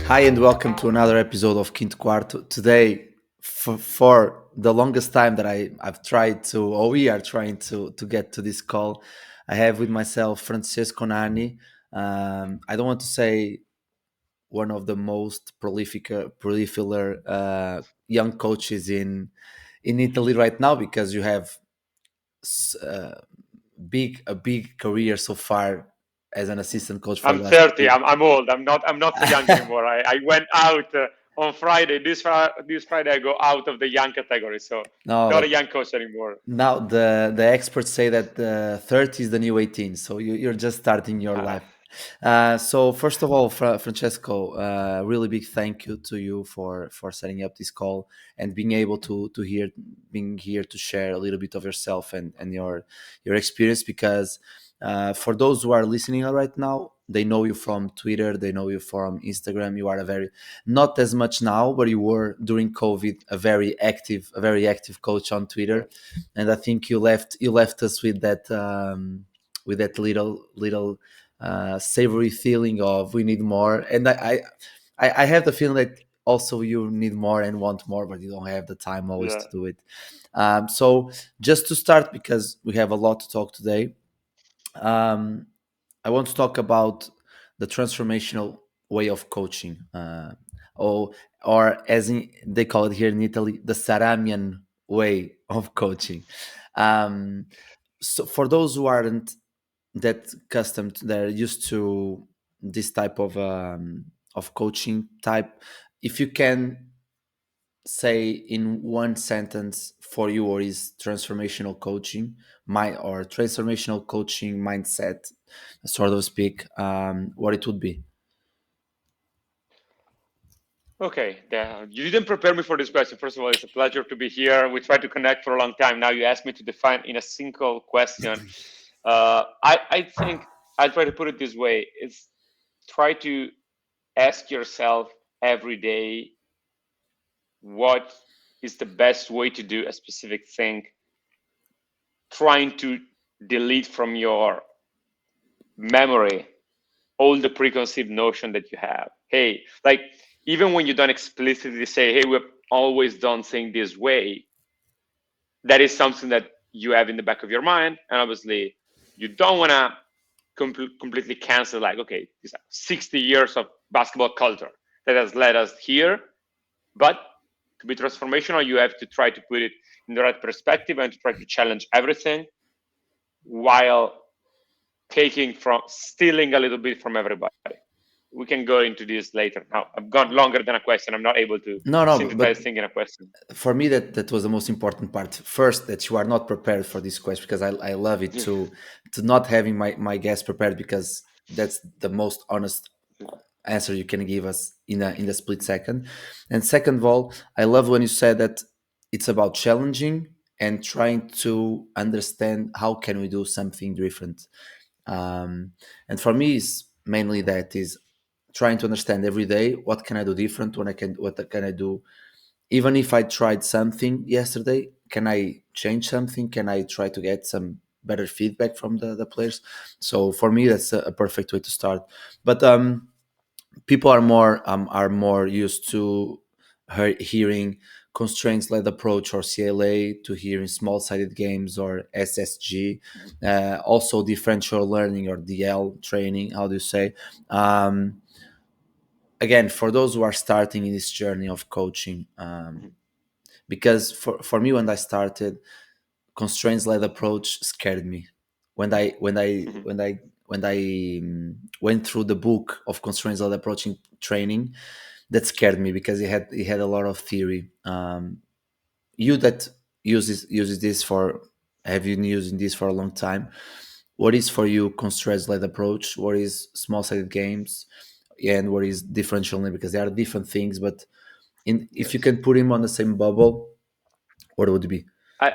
Hi and welcome to another episode of Quinto Quarto. Today, for the longest time that I've tried to, or we are trying to get to this call, I have with myself Francesco Nanni. I don't want to say one of the most prolific young coaches in Italy right now, because you have s- uh, a big career so far as an assistant coach for I'm the last 30. year. I'm old. I'm not so young anymore. I went out on Friday. This Friday I go out of the young category, so No, not a but young coach anymore. now the experts say that 30 is the new 18, so you're just starting your Uh, life. So first of all, Francesco, really big thank you to you for setting up this call and being able to being here to share a little bit of yourself and your experience, because for those who are listening right now, they know you from Twitter, they know you from Instagram. You are a very, not as much now, but you were during COVID a very active coach on Twitter, and I think you left us with that little savory feeling of we need more. And I have the feeling that also you need more and want more, but you don't have the time always yeah. to do it. So just to start, because we have a lot to talk today, um, I want to talk about the transformational way of coaching, or they call it here in Italy, the Saramian way of coaching. Um, so for those who aren't that accustomed, they're used to this type of coaching type. If you can say in one sentence for you, or is transformational coaching or transformational coaching mindset, sort of speak, what it would be. Okay. You didn't prepare me for this question. First of all, it's a pleasure to be here. We tried to connect for a long time. Now you asked me to define in a single question. I think I try to put it this way: it's try to ask yourself every day what is the best way to do a specific thing, trying to delete from your memory all the preconceived notion that you have. Hey, like even when you don't explicitly say, hey, we've always done things this way, that is something that you have in the back of your mind. And obviously, you don't want to completely cancel, like, okay, these are 60 years of basketball culture that has led us here. But to be transformational, you have to try to put it in the right perspective and to try to challenge everything while stealing a little bit from everybody. We can go into this later. Now, I've gone longer than a question. I'm not able to No, no, synthesize but things in a question. for me that was the most important part. First, that you are not prepared for this question, because I love it to not having my guests prepared, because that's the most honest answer you can give us in a split second. And second of all, I love when you said that it's about challenging and trying to understand how can we do something different. And for me, it's mainly that, is trying to understand every day what can I do different, what can I do, even if I tried something yesterday, can I change something, can I try to get some better feedback from the players. So for me, that's a perfect way to start. But people are more used to hearing constraints led approach, or CLA, to hearing small sided games, or SSG, also differential learning, or DL training, how do you say. um, Again, for those who are starting in this journey of coaching, because for me, when I started, constraints led approach scared me. When I went through the book of constraints led approach in training, that scared me, because it had a lot of theory. You that uses this for have been using this for a long time. What is for you constraints led approach? What is small sided games? And what is differential learning? Because they are different things, but if you Yes. can put him on the same bubble, what would it be? I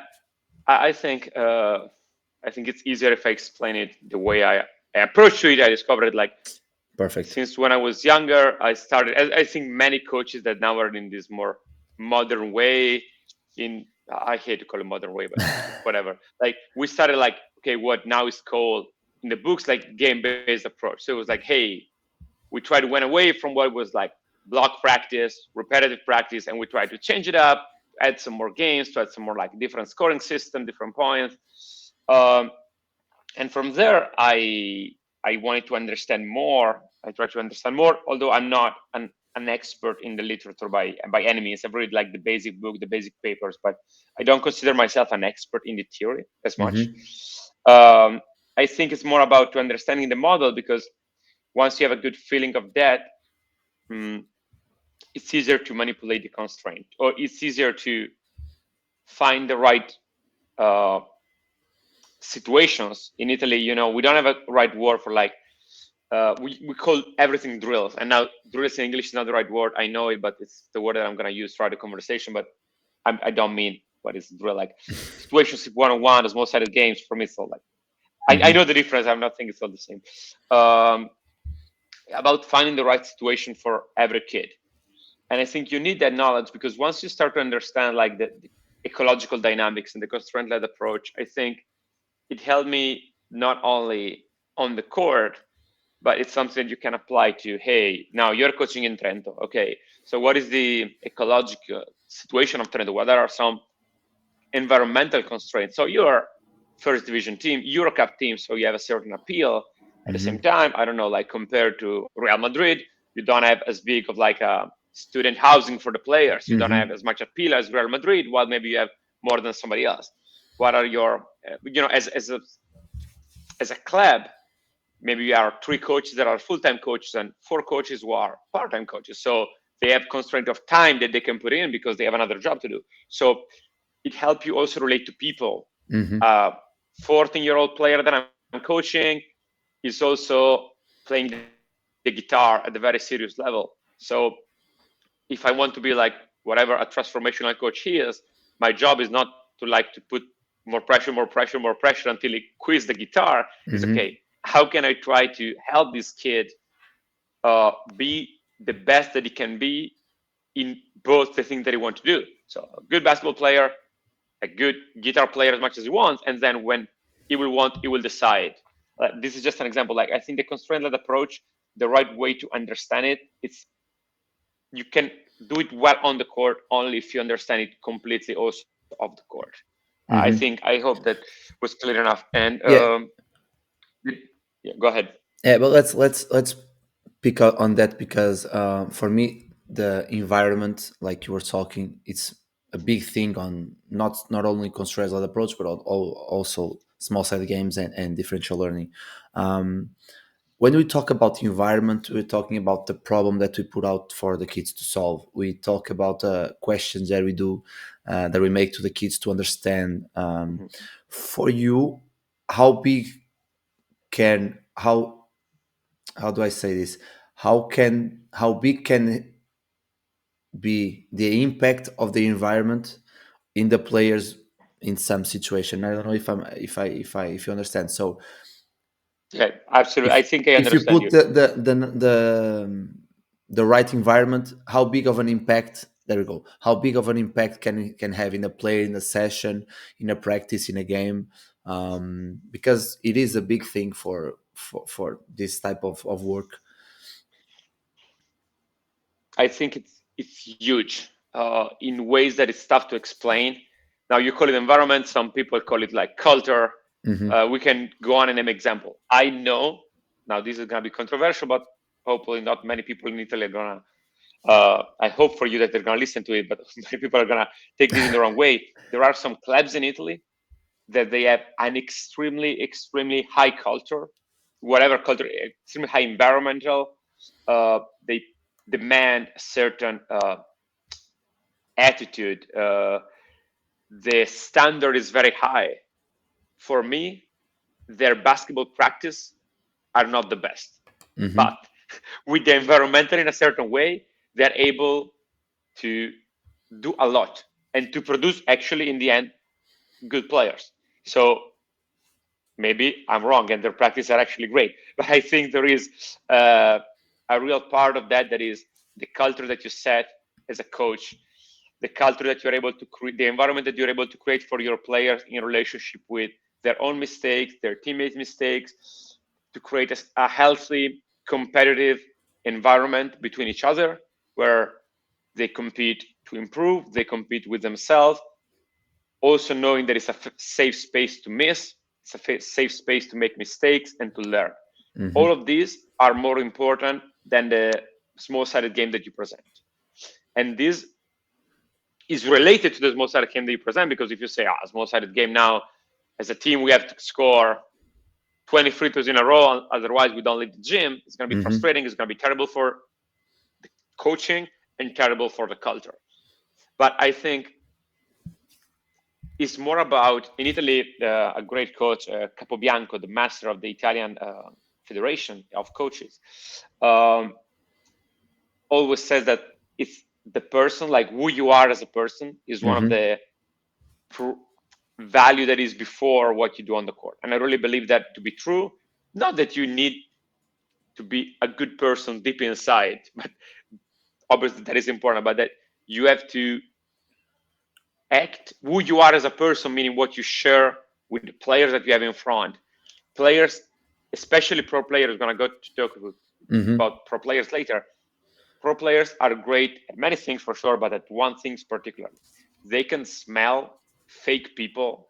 I think it's easier if I explain it the way I approach to it. I discovered it like Perfect. Since when I was younger, I started. I think many coaches that now are in this more modern way. In I hate to call it modern way, but whatever. Like we started like, okay, what now is called in the books like game-based approach. So it was like, hey, we tried to went away from what was like block practice, repetitive practice, and we tried to change it up, add some more games, to add some more like different scoring system, different points. Um, and from there, I wanted to understand more. I tried to understand more, although I'm not an expert in the literature by any means. I've read like the basic book, the basic papers, but I don't consider myself an expert in the theory as much. Mm-hmm. Um, I think it's more about to understanding the model, because once you have a good feeling of that, um, it's easier to manipulate the constraint, or it's easier to find the right uh, situations. In Italy, we don't have a right word for like, we call everything drills. And now drills in English is not the right word. I know it, but it's the word that I'm going to use throughout the conversation. But I don't mean what is drill. Like situations one-on-one, the small-sided games, for me, it's all like, I Mm-hmm. know the difference. I'm not thinking it's all the same. Um, about finding the right situation for every kid. And I think you need that knowledge, because once you start to understand like the ecological dynamics and the constraint-led approach, I think it helped me not only on the court, but it's something you can apply to, hey, now you're coaching in Trento. Okay, so what is the ecological situation of Trento? What are some environmental constraints? So you're first division team, Eurocup team, so you have a certain appeal. At the same Mm-hmm. time, I don't know, like compared to Real Madrid, you don't have as big of like a student housing for the players. You don't have Mm-hmm. as much appeal as Real Madrid, while maybe you have more than somebody else. What are your, as a club, maybe you are three coaches that are full-time coaches and four coaches who are part-time coaches. So they have constraint of time that they can put in because they have another job to do. So it helps you also relate to people. Mm-hmm. A 14-year-old player that I'm coaching is also playing the guitar at a very serious level. So if I want to be like whatever a transformational coach he is, my job is not to like to put more pressure until he quits the guitar. Is okay. Mm-hmm. How can I try to help this kid be the best that he can be in both the things that he wants to do? So a good basketball player, a good guitar player as much as he wants, and then when he will decide. This is just an example. Like I think the constraint-led approach, the right way to understand it, it's you can do it well on the court only if you understand it completely also off the court. Mm-hmm. I hope that was clear enough. And Yeah. yeah, go ahead. Yeah, but let's pick up on that, because for me the environment, like you were talking, it's a big thing on not only constructed approach, but also small sided games and differential learning. Um, when we talk about the environment, we're talking about the problem that we put out for the kids to solve. We talk about questions that we do, that we make to the kids to understand. Mhm. For you, how big can how do I say this? How big can be the impact of the environment in the players in some situation? I don't know if you understand. So Yeah, absolutely. I think I if you understand put you. the right environment, how big of an impact? There we go. How big of an impact can have in a player, in a session, in a practice, in a game? Because it is a big thing for this type of work. I think it's huge in ways that it's tough to explain. Now you call it environment. Some people call it like culture. Hmm. We can go on and name example. I know now this is gonna be controversial, but hopefully not many people in Italy are gonna. I hope for you that they're gonna listen to it, but many people are gonna take this in the wrong way. There are some clubs in Italy that they have an extremely high culture, whatever culture, extremely high environmental. They demand a certain attitude. The standard is very high. For me, their basketball practice are not the best, but Hmm. with the environmental in a certain way, they're able to do a lot and to produce actually in the end good players. So maybe I'm wrong and their practice are actually great, but I think there is a real part of that, that is the culture that you set as a coach, the culture that you're able to create, the environment that you're able to create for your players in relationship with their own mistakes, their teammates' mistakes, to create a healthy, competitive environment between each other where they compete to improve, they compete with themselves, also knowing that it's a safe space to miss, it's a safe space to make mistakes and to learn. All of these are more important than the small-sided game that you present. And this is related to the small-sided game that you present, because if you say, a small-sided game now, as a team, we have to score 20 free throws in a row, otherwise we don't leave the gym, it's going to be frustrating, it's going to be terrible for the coaching and terrible for the culture. But I think it's more about, in Italy, a great coach, Capobianco, the master of the Italian Federation of Coaches, always says that it's the person, like who you are as a person, is one of the value that is before what you do on the court. And I really believe that to be true. Not that you need to be a good person deep inside, but obviously that is important, but that you have to act who you are as a person, meaning what you share with the players that you have in front. Players, especially pro players, going to go to talk about pro players later. Pro players are great at many things for sure, but at one thing particularly, they can smell fake people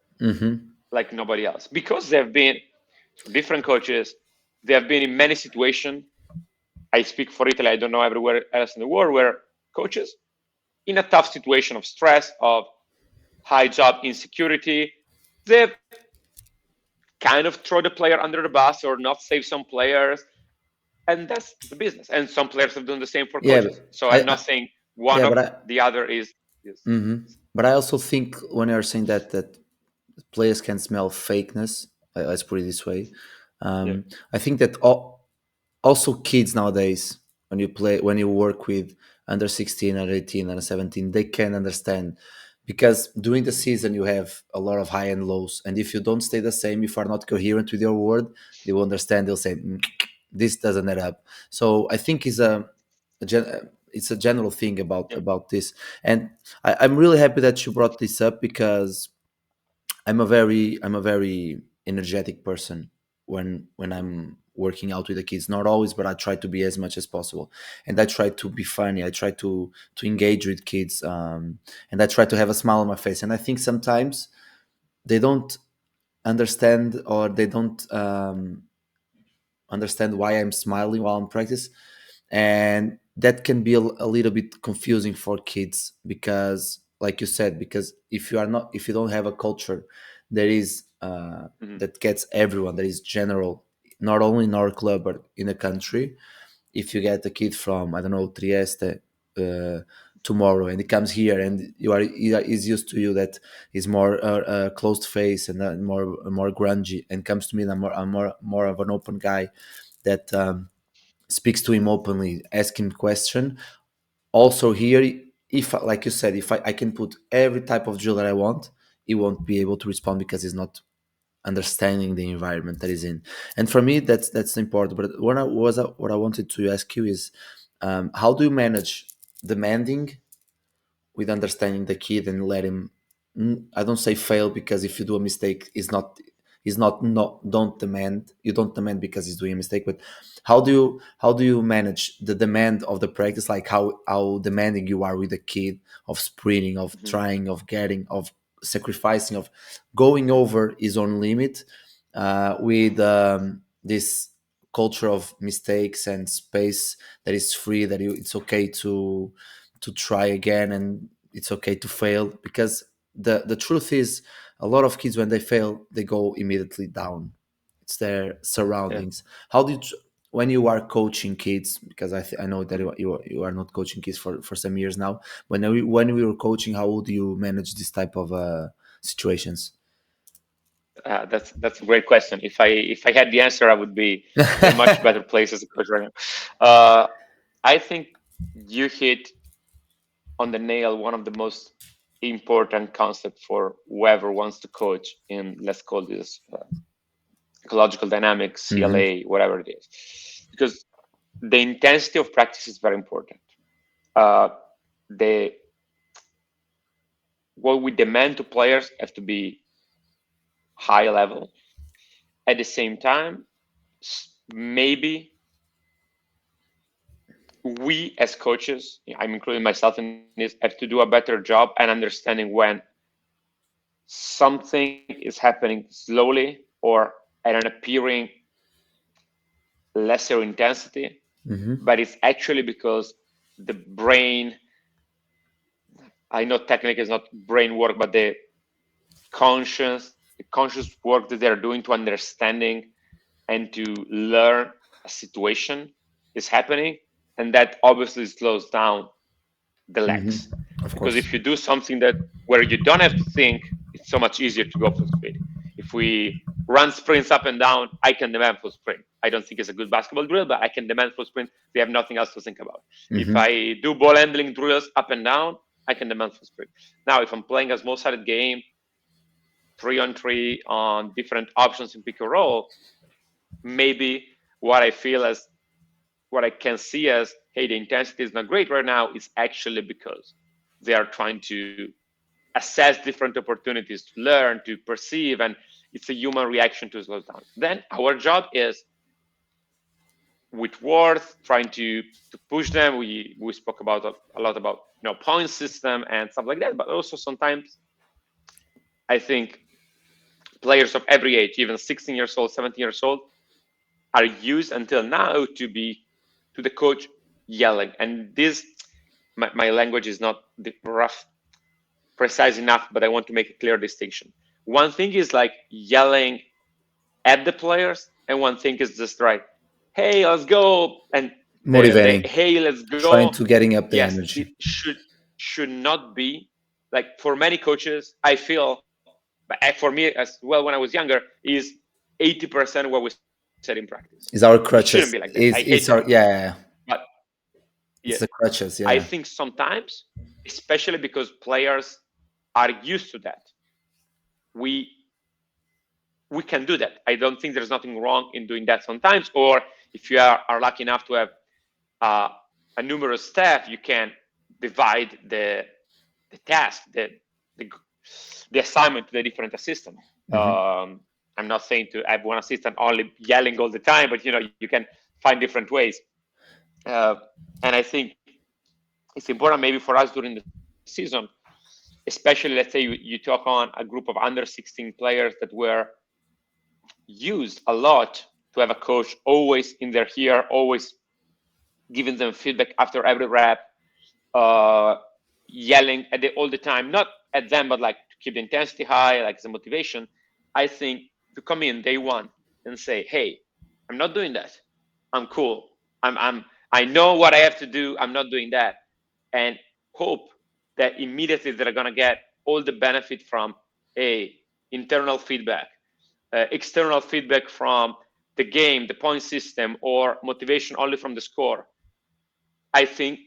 like nobody else, because they've been different coaches. They have been in many situations. I speak for Italy. I don't know everywhere else in the world, where coaches in a tough situation of stress, of high job insecurity, they've kind of throw the player under the bus or not save some players. And that's the business. And some players have done the same for Yeah, coaches. So I'm not saying one yeah, of the other is. but I also think when you're saying that players can smell fakeness, let's put it this way, Yeah. I think that also kids nowadays, when you work with under 16, under 18, under 17, they can understand, because during the season you have a lot of high and lows, and if you don't stay the same, if you are not coherent with your word, they will understand. They'll say, this doesn't add up. So I think it's a general thing Yeah. about this. And I'm really happy that you brought this up, because I'm a very energetic person when I'm working out with the kids. Not always, but I try to be as much as possible, and I try to be funny. I try to engage with kids, and I try to have a smile on my face. And I think sometimes they don't understand, or they don't understand why I'm smiling while I'm practice, and that can be a little bit confusing for kids, because, like you said, because if you don't have a culture that is that gets everyone, that is general, not only in our club but in the country. If you get a kid from, I don't know, Trieste, tomorrow, and he comes here, and he's used to you, that is more closed face, and more grungy, and comes to me, and I'm more of an open guy that speaks to him openly, ask him question. Also here, if, like you said, if I can put every type of drill that I want, he won't be able to respond, because he's not understanding the environment that he's in. And for me, that's important. But what I wanted to ask you is, how do you manage demanding with understanding the kid, and let him, I don't say fail, because if you do a mistake, is not don't demand because he's doing a mistake. But how do you manage the demand of the practice, like how demanding you are with the kid, of sprinting, of trying, of getting, of sacrificing, of going over his own limit, with this culture of mistakes and space that is free, that it's okay to try again, and it's okay to fail, because the truth is, a lot of kids, when they fail, they go immediately down. It's their Yeah. surroundings. How did you, when you are coaching kids, because I know that Mhm. you are not coaching kids for some years now, when we were coaching, how would you manage this type of situations? That's a great question. If I had the answer, I would be in a much better place as a coach right now. I think you hit on the nail one of the most important concepts for whoever wants to coach in, let's call this ecological dynamics, Hmm. CLA, whatever it is. Because the intensity of practice is very important. Uh, the what we demand to players have to be high level. At the same time, maybe we as coaches, I'm including myself in this, have to do a better job and understanding when something is happening slowly or at an appearing lesser intensity, Mm-hmm. but it's actually because the brain, I know technically it's not brain work, but the conscious work that they're doing to understanding and to learn a situation is happening, and that obviously slows down the legs. Mm-hmm. Of Because course. if you do something that where you don't have to think, it's so much easier to go full speed. If we run sprints up and down, I can demand full sprint. I don't think it's a good basketball drill, but I can demand full sprint. We have nothing else to think about. If Mm-hmm. I do ball handling drills up and down, I can demand full sprint. Now, if I'm playing a small-sided game, 3-on-3 on different options in pick and roll, maybe what I feel as what I can see as, hey, the intensity is not great right now, is actually because they are trying to assess different opportunities to learn, to perceive, and it's a human reaction to slow down. Then our job is with words trying to push them. We spoke about a lot about point system and stuff like that, but also sometimes I think players of every age, even 16 years old, 17 years old, are used until now to be to the coach yelling. And this my language is not the rough precise enough, but I want to make a clear distinction. One thing is like yelling at the players, and one thing is just right, hey, let's go, and the Motivating, hey, let's go. trying to getting up the Yes, energy. it should not be like for many coaches. I feel, but for me as well when I was younger, is 80% what we said in practice. It Is our shouldn't be like that. crutches? I hate that Is language, our, yeah, yeah, yeah. but yeah, It's the crutches, I yeah. think sometimes, especially because players are used to that, we we can do that. I don't think there's nothing wrong in doing that sometimes. Or if you are lucky enough to have uh, a numerous staff, you can divide the task, the, the assignment to the different assistant. Mm-hmm. I'm not saying to have one assistant only yelling all the time, but you can find different ways. Uh, and I think it's important maybe for us during the season, especially let's say you talk on a group of under 16 players that were used a lot to have a coach always in their ear, always giving them feedback after every rep, uh, yelling at all the time, not at them, but like to keep the intensity high, like the motivation. I think to come in day one and say, hey, I'm not doing that. I'm cool. I know what I have to do. I'm not doing that. And hope that immediately they're going to get all the benefit from a internal feedback, external feedback from the game, the point system, or motivation only from the score. I think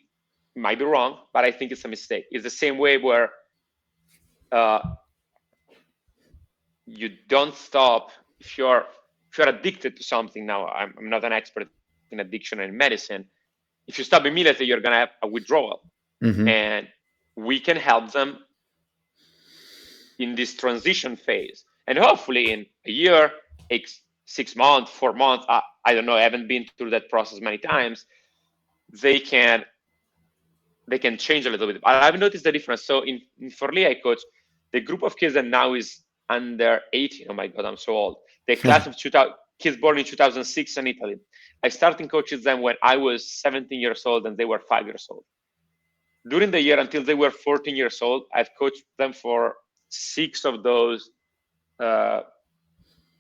might be wrong, but I think it's a mistake. It's the same way where uh, you don't stop if you're addicted to something. Now, I'm not an expert in addiction and medicine. If you stop immediately, you're gonna have a withdrawal, Mm-hmm. and we can help them in this transition phase. And hopefully, in a year, 6 months, 4 months, I don't know. I haven't been through that process many times. They can they can change a little bit. I've noticed the difference. So in Forlì, I coach the group of kids that now is under 18. Oh my God, I'm so old. The class of 2000, kids born in 2006 in Italy. I started coaching them when I was 17 years old and they were 5 years old. During the year until they were 14 years old, I've coached them for 6 of those uh,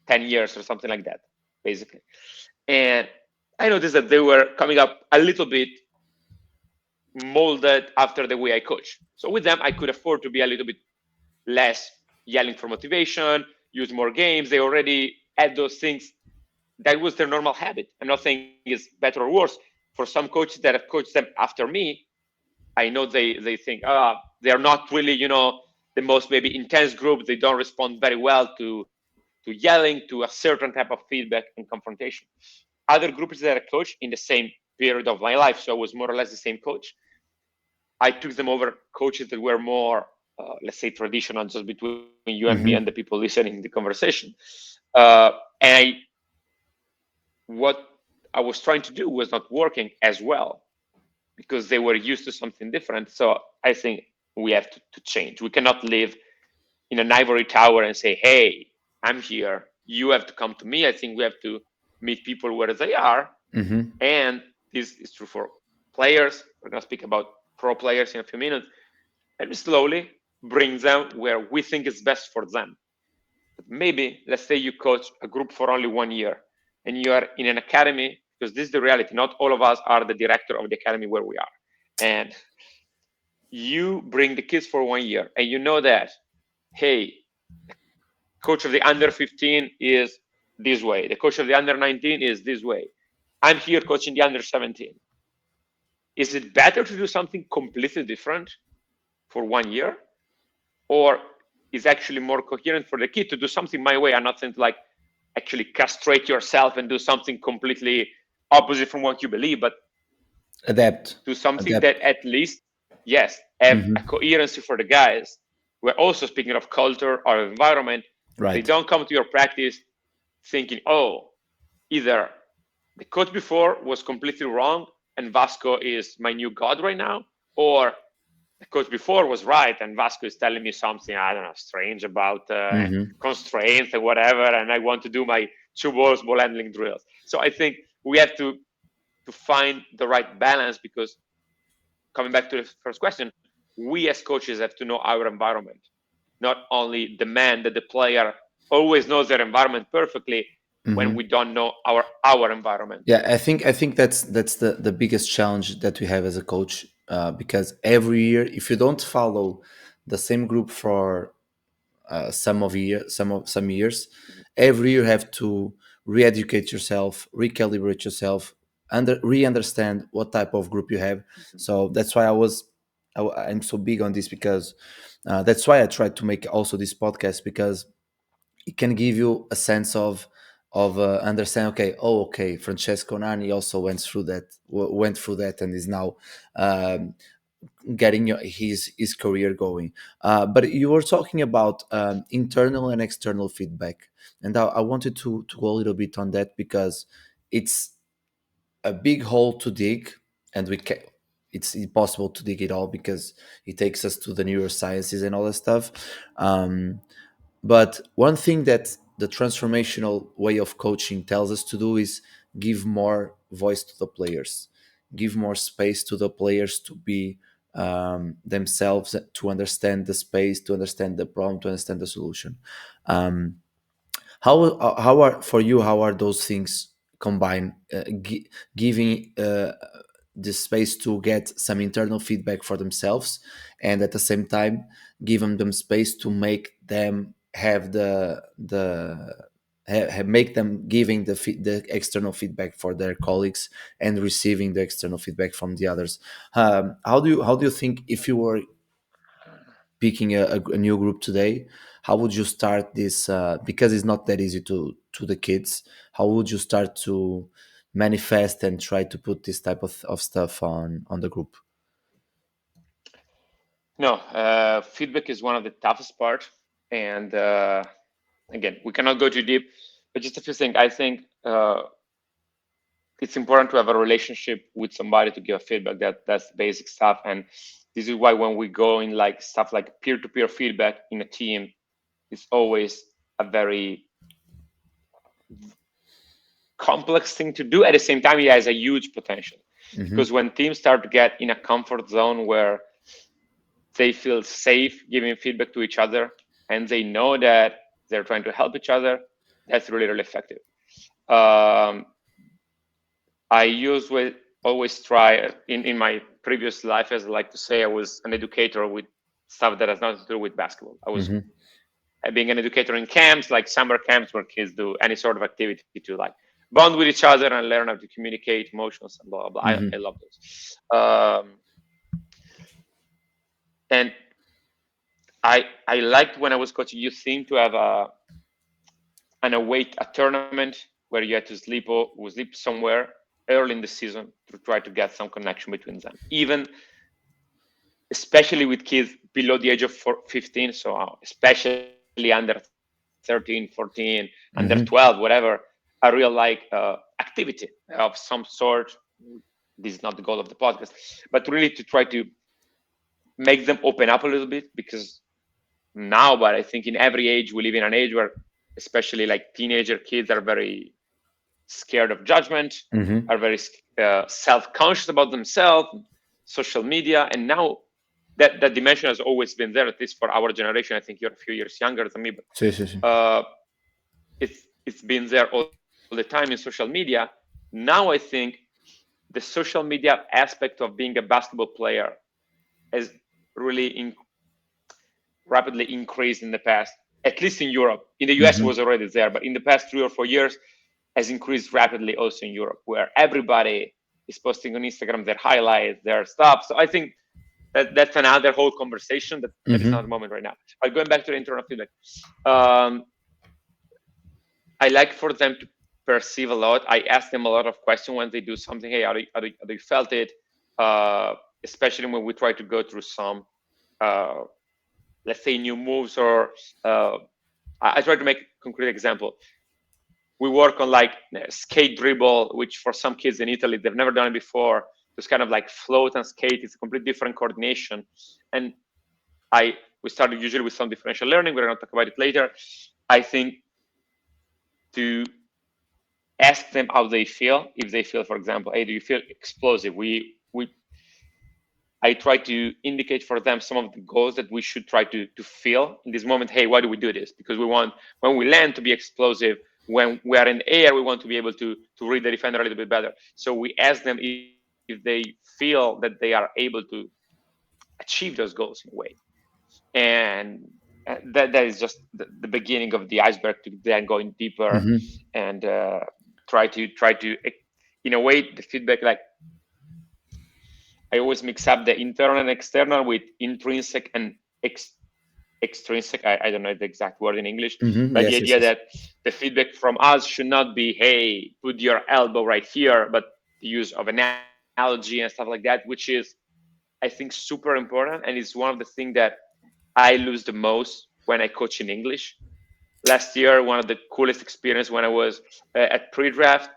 10 years or something like that, basically. And I noticed that they were coming up a little bit molded after the way I coach. So with them, I could afford to be a little bit less yelling for motivation, use more games. They already had those things. That was their normal habit. I'm not saying it's better or worse. For some coaches that have coached them after me, I know they think, they're not really, the most maybe intense group. They don't respond very well to yelling, to a certain type of feedback and confrontation. Other groups that are coached in the same period of my life, so I was more or less the same coach. I took them over coaches that were more, let's say, traditional, just between you and me and the Mm-hmm. people listening the conversation. And what I was trying to do was not working as well because they were used to something different. So I think we have to change. We cannot live in an ivory tower and say, hey, I'm here. You have to come to me. I think we have to meet people where they are. Mm-hmm. And this is true for players. We're going to speak about pro players in a few minutes. And we slowly bring them where we think is best for them. But maybe, let's say you coach a group for only 1 year and you are in an academy, because this is the reality. Not all of us are the director of the academy where we are. And you bring the kids for 1 year and you know that, hey, coach of the under 15 is this way. The coach of the under 19 is this way. I'm here coaching the under 17. Is it better to do something completely different for 1 year? Or is actually more coherent for the kid to do something my way? I'm not saying to like actually castrate yourself and do something completely opposite from what you believe, but Adapt. do something Adapt. that at least, yes, have a Mm-hmm. coherency for the guys. We're also speaking of culture or environment. They Right. don't come to your practice thinking, oh, either the coach before was completely wrong and Vasco is my new god right now, or the coach before was right and Vasco is telling me something, I don't know, strange about Mm-hmm. constraints and whatever, and I want to do my two balls ball handling drills. So I think we have to find the right balance, because coming back to the first question, we as coaches have to know our environment, not only demand that the player always knows their environment perfectly when Mm-hmm. we don't know our environment. Yeah, I think that's the biggest challenge that we have as a coach, because every year, if you don't follow the same group for some years, every year you have to re-educate yourself, recalibrate yourself, re-understand what type of group you have. So that's why I'm so big on this, because that's why I tried to make also this podcast, because it can give you a sense of understand. Okay, oh, okay, Francesco Nanni also went through that and is now um, getting his career going. But you were talking about internal and external feedback, and I wanted to go a little bit on that, because it's a big hole to dig, and it's impossible to dig it all, because it takes us to the neurosciences and all that stuff. But one thing that the transformational way of coaching tells us to do is give more voice to the players, give more space to the players to be themselves, to understand the space, to understand the problem, to understand the solution. Um, how are for you? How are those things combined? Giving the space to get some internal feedback for themselves, and at the same time giving them space to make them have make them giving the external feedback for their colleagues, and receiving the external feedback from the others. How do you think, if you were picking a new group today, how would you start this, because it's not that easy to the kids, how would you start to manifest and try to put this type of stuff on the group? No, feedback is one of the toughest part, and again, we cannot go too deep, but just a few things. I think it's important to have a relationship with somebody to give feedback. That's basic stuff, and this is why when we go in like stuff like peer-to-peer feedback in a team, it's always a very complex thing to do. At the same time, it has a huge potential, Hmm. because when teams start to get in a comfort zone where they feel safe giving feedback to each other and they know that they're trying to help each other, that's really, really effective. Um, I always try in my previous life, as I like to say, I was an educator with stuff that has nothing to do with basketball. I was Hmm. being an educator in camps, like summer camps where kids do any sort of activity to like bond with each other and learn how to communicate emotions and blah, blah, blah. I Hmm. love those. And I liked when I was coaching youth team to have a tournament where you had to sleep somewhere. early in the season to try to get some connection between them, even especially with kids below the age of 15. So especially under 13, 14, under 12, Mm-hmm. whatever, a real like activity of some sort. This is not the goal of the podcast, but really to try to make them open up a little bit, because now, but I think in every age, we live in an age where especially like teenager kids are very scared of judgment, Mm-hmm. are very self-conscious about themselves, social media, and now that dimension has always been there, at least for our generation. I think you're a few years younger than me, but Sí, sí, sí. it's been there all the time in social media. Now I think the social media aspect of being a basketball player has really rapidly increased in the past, at least in Europe. In the US, it was Mm-hmm. already there, but in the past 3 or 4 years, has increased rapidly also in Europe, where everybody is posting on Instagram their highlights, their stuff. So I think that's another whole conversation that is not the Mm-hmm. moment right now. But going back to the internal feedback, um, I like for them to perceive a lot. I ask them a lot of questions when they do something. Hey, how do you felt it? Especially when we try to go through some, uh, let's say, new moves, or uh, I try to make a concrete example. We work on like skate dribble, which for some kids in Italy, they've never done it before. It's kind of like float and skate. It's a completely different coordination. And I we started usually with some differential learning. We're going to talk about it later. I think to ask them how they feel. If they feel, for example, hey, do you feel explosive? We I try to indicate for them some of the goals that we should try to feel in this moment. Hey, why do we do this? Because we want, when we land, to be explosive. When we are in the air, we want to be able to read the defender a little bit better. So we ask them if they feel that they are able to achieve those goals in a way. And that is just the beginning of the iceberg, to then going deeper Mm-hmm. and try to in a way, the feedback, like, I always mix up the internal and external with intrinsic and extrinsic. I don't know the exact word in English, Mm-hmm. but the Yes, yes, idea yes. that the feedback from us should not be, hey, put your elbow right here, but the use of analogy and stuff like that, which is, I think, super important. And it's one of the things that I lose the most when I coach in English. Last year, one of the coolest experience when I was at pre-draft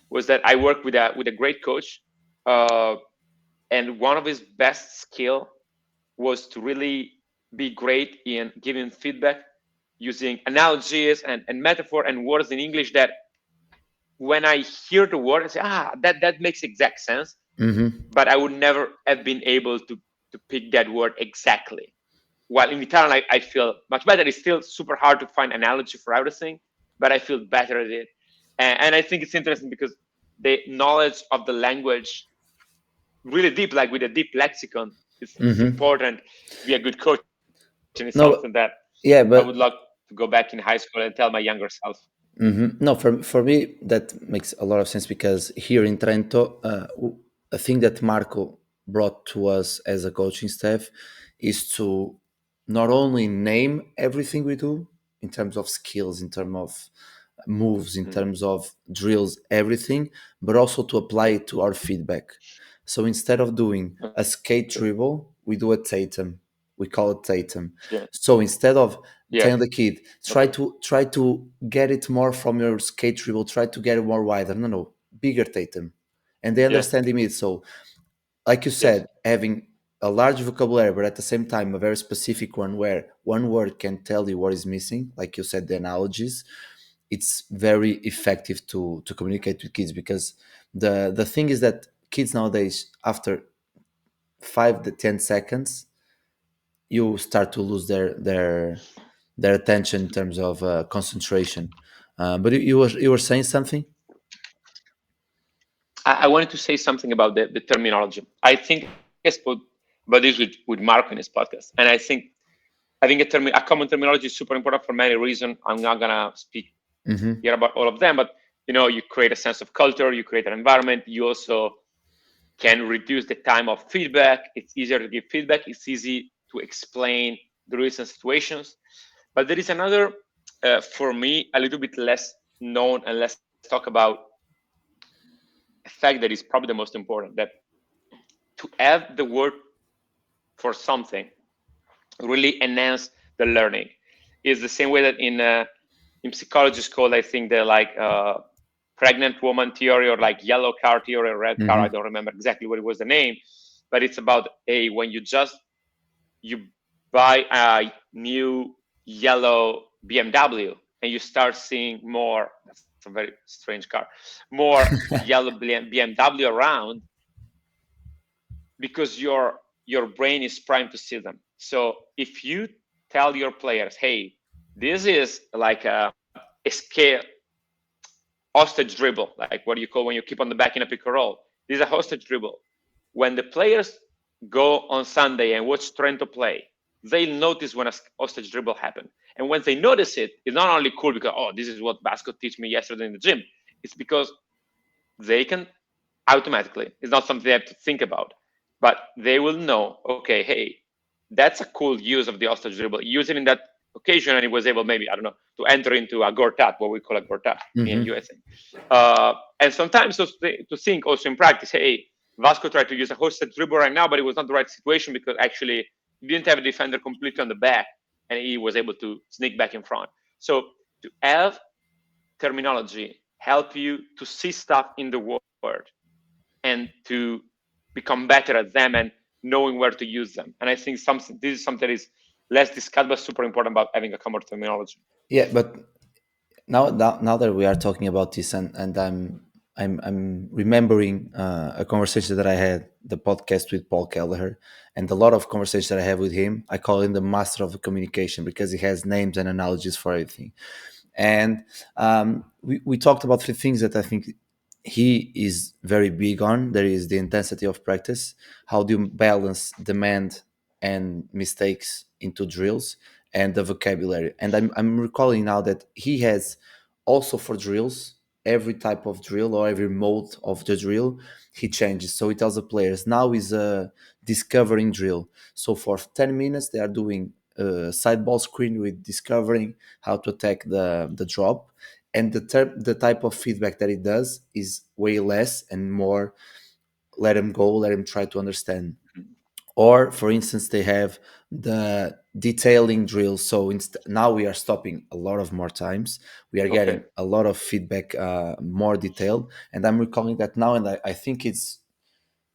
was that I worked with a great coach, uh, and one of his best skill was to really be great in giving feedback using analogies and metaphor and words in English that when I hear the word, I say, that makes exact sense, Mm-hmm. but I would never have been able to pick that word exactly. While in Italian, I feel much better. It's still super hard to find analogy for everything, but I feel better at it. And I think it's interesting because the knowledge of the language, really deep, like with a deep lexicon, it's Mm-hmm. important to be a good coach. And it's something that No, I would yeah, love but to go back in high school and tell my younger self. No, for me that makes a lot of sense because here in Trento, a thing that Marco brought to us as a coaching staff is to not only name everything we do in terms of skills, in terms of moves, in Mm, terms of drills, everything, but also to apply mm, it to our feedback. So instead of doing a okay. skate dribble, we do a Tatum. We call it Tatum. Yeah. So instead of Yes. telling the kid, Okay. try to get it more from your skate dribble, try to get it more wider. No, bigger Tatum. And they Yeah. understand it. So like you Yes. said, having a large vocabulary, but at the same time a very specific one where one word can tell you what is missing, like you said, the analogies, it's very effective to communicate with kids because the thing is that kids nowadays, after 5 to 10 seconds, you start to lose their attention in terms of concentration. But you were saying something. I wanted to say something about the terminology. I think I spoke about this with Marco in his podcast, and I think having a common terminology is super important for many reasons. I'm not gonna speak Hmm. here about all of them, but you create a sense of culture, you create an environment, you also can reduce the time of feedback. It's easier to give feedback. It's easy to explain the recent situations. But there is another, for me, a little bit less known and less talk about fact that is probably the most important, that to add the word for something really enhance the learning. Is the same way that in psychology school, I think they're like pregnant woman theory, or like yellow car theory or red car. I Mm-hmm. don't remember exactly what it was the name, but it's about when you buy a new yellow BMW and you start seeing more. That's a very strange car. More yellow BMW around, because your brain is primed to see them. So if you tell your players, hey, this is like a scale hostage dribble, like what do you call when you keep on the back in a pick and roll. This is a hostage dribble. When the players go on Sunday and watch Trento play, they'll notice when a hostage dribble happened. And when they notice it, it's not only cool because, oh, this is what Vasco teach me yesterday in the gym. It's because they can automatically, it's not something they have to think about, but they will know, okay, hey, that's a cool use of the hostage dribble. Use it in that occasion, and he was able, maybe, I don't know, to enter into a gortat, what we call a gortat in Mm-hmm. USA. And sometimes to think also in practice, hey, Vasco tried to use a hostage dribble right now, but it was not the right situation because actually he didn't have a defender completely on the back, and he was able to sneak back in front. So to have terminology help you to see stuff in the word and to become better at them and knowing where to use them. And I think this is something that is less discussed but super important about having a common terminology. Yeah, but now that we are talking about this, and I'm remembering a conversation that I had, the podcast with Paul Kelleher, and a lot of conversations that I have with him. I call him the master of communication because he has names and analogies for everything. And we talked about three things that I think he is very big on. There is the intensity of practice. How do you balance demand and mistakes into drills, and the vocabulary? And I'm recalling now that he has also for drills, every type of drill or every mode of the drill, he changes. So he tells the players now is a discovering drill. So for 10 minutes, they are doing a side ball screen with discovering how to attack the drop. And the type of feedback that it does is way less and more let him go, let him try to understand. Or for instance, they have the detailing drill. So now we are stopping a lot of more times, we are Okay. getting a lot of feedback, more detailed. And I'm recalling that now, and I think it's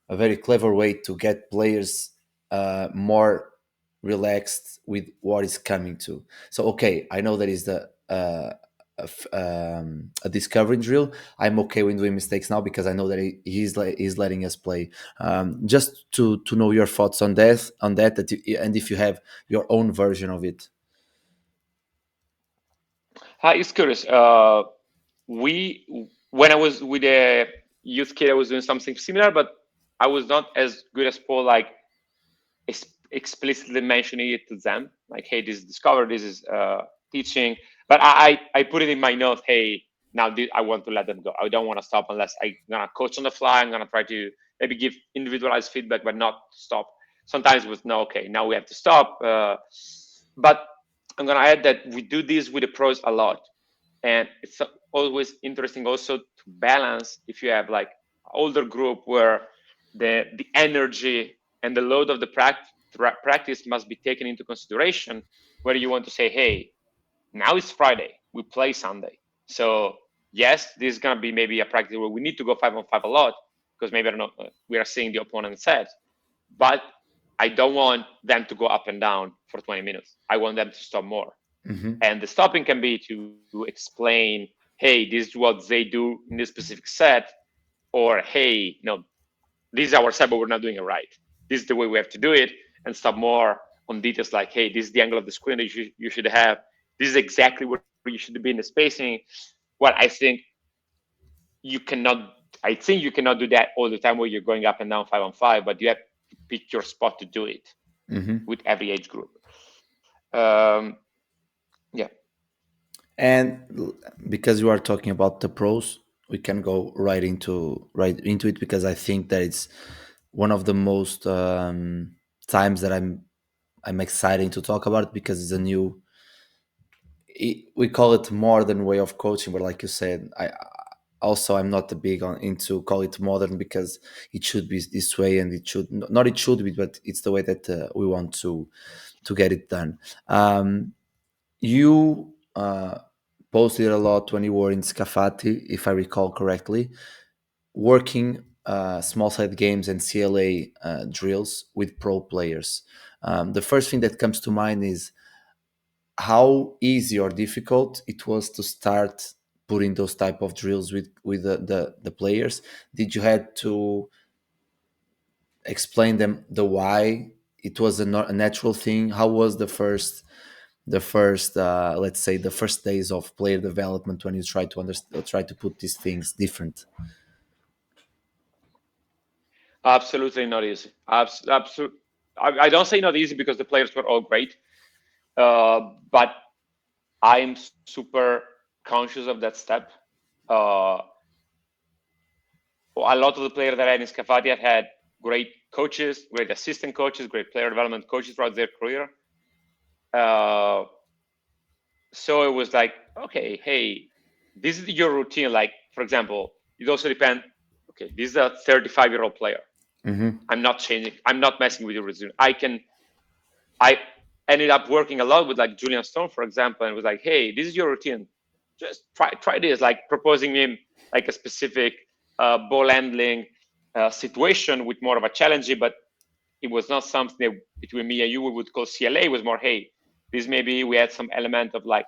a very clever way to get players more relaxed with what is coming to. So okay, I know that is a discovery drill. I'm okay with doing mistakes now because I know that he's letting us play. Just to know your thoughts on and if you have your own version of it. Hi, it's curious. We When I was with a youth kid, I was doing something similar, but I was not as good as Paul, like explicitly mentioning it to them, like, hey, this is discover, this is teaching. But I put it in my note, hey, now I want to let them go. I don't want to stop unless I'm gonna coach on the fly. I'm gonna try to maybe give individualized feedback, but not stop. Sometimes it was no, okay, now we have to stop. But I'm gonna add that we do this with the pros a lot, and it's always interesting also to balance if you have like older group where the energy and the load of the practice must be taken into consideration, where you want to say, hey, now it's Friday, we play Sunday. So yes, this is going to be maybe a practice where we need to go 5-on-5 a lot because maybe, I don't know, we are seeing the opponent set, but I don't want them to go up and down for 20 minutes. I want them to stop more. Hmm. And the stopping can be to explain, hey, this is what they do in this specific set, or hey, this is our set, but we're not doing it right. This is the way we have to do it, and stop more on details like, hey, this is the angle of the screen that you should have. This is exactly where you should be in the spacing. Well, you cannot. I think you cannot do that all the time where you're going up and down 5-on-5, but you have to pick your spot to do it Hmm. with every age group. Um, yeah. And because you are talking about the pros, we can go right into it because I think that it's one of the most times that I'm excited to talk about it because it's a we call it modern way of coaching, but like you said, also I'm not a big on into call it modern, because it should be this way, and it should not it should be, but it's the way that we want to get it done. You posted a lot when you were in Scafati, if I recall correctly, working small side games and CLA drills with pro players. The first thing that comes to mind is how easy or difficult it was to start putting those type of drills with the players. Did you had to explain them the why it was a natural thing? How was the first let's say the first days of player development when you try to understand, try to put these things different? Absolutely not easy. Absolutely. I don't say not easy because the players were all great, but I'm super conscious of that step. Uh, a lot of the players that I had in Scafati have had great coaches, great assistant coaches, great player development coaches throughout their career. Uh, so it was like, okay, hey, this is your routine. Like, for example, it also depends. Okay, this is a 35-year-old player. Mm-hmm. I'm not changing. I'm not messing with your routine. I ended up working a lot with like Julian Stone, for example, and was like, hey, this is your routine. Just try this, like proposing him like a specific ball handling situation with more of a challenge, but it was not something that between me and you we would call CLA. It was more, hey, this maybe we had some element of like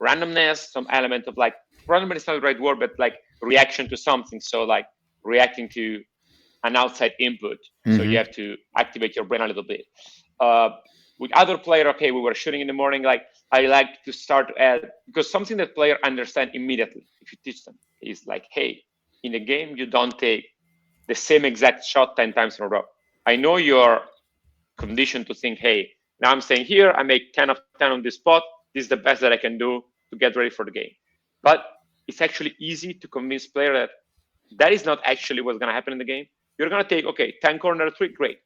randomness, some element of like randomness is not the right word, but like reaction to something. So like reacting to an outside input. So you Mm-hmm. have to activate your brain a little bit. Uh, with other player, okay, we were shooting in the morning. Like I like to start to add because something that player understand immediately if you teach them is like, hey, in the game you don't take the same exact shot 10 times in a row. I know you're conditioned to think, hey, now I'm staying here, I make 10 of 10 on this spot. This is the best that I can do to get ready for the game. But it's actually easy to convince player that that is not actually what's going to happen in the game. You're going to take, okay, 10 corner three, great.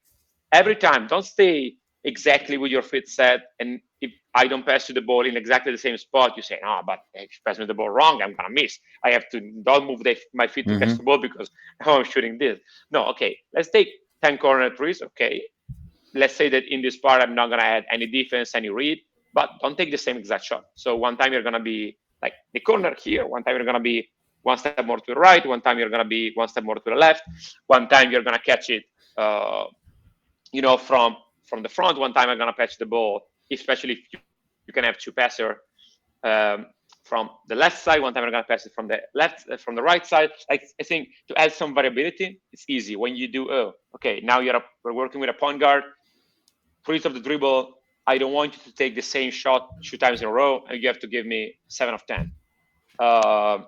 Every time, don't stay exactly with your feet set. And if I don't pass you the ball in exactly the same spot, you say, no, but if you pass me the ball wrong, I'm going to miss. I have to don't move my feet to catch Mm-hmm. the ball because now I'm shooting this. No, okay, let's take 10 corner threes. Okay, let's say that in this part I'm not gonna add any defense, any read, but don't take the same exact shot. So one time you're gonna be like the corner here, one time you're gonna be one step more to the right, one time you're gonna be one step more to the left, one time you're gonna catch it, uh, from the front. One time I'm gonna patch the ball, especially if you can have two passer um, from the left side. One time I'm gonna pass it from the left, from the right side. Like I think to add some variability, it's easy when you do. Oh, okay, now we're working with a point guard freeze of the dribble. I don't want you to take the same shot 2 times in a row, and you have to give me 7 of 10. Uh,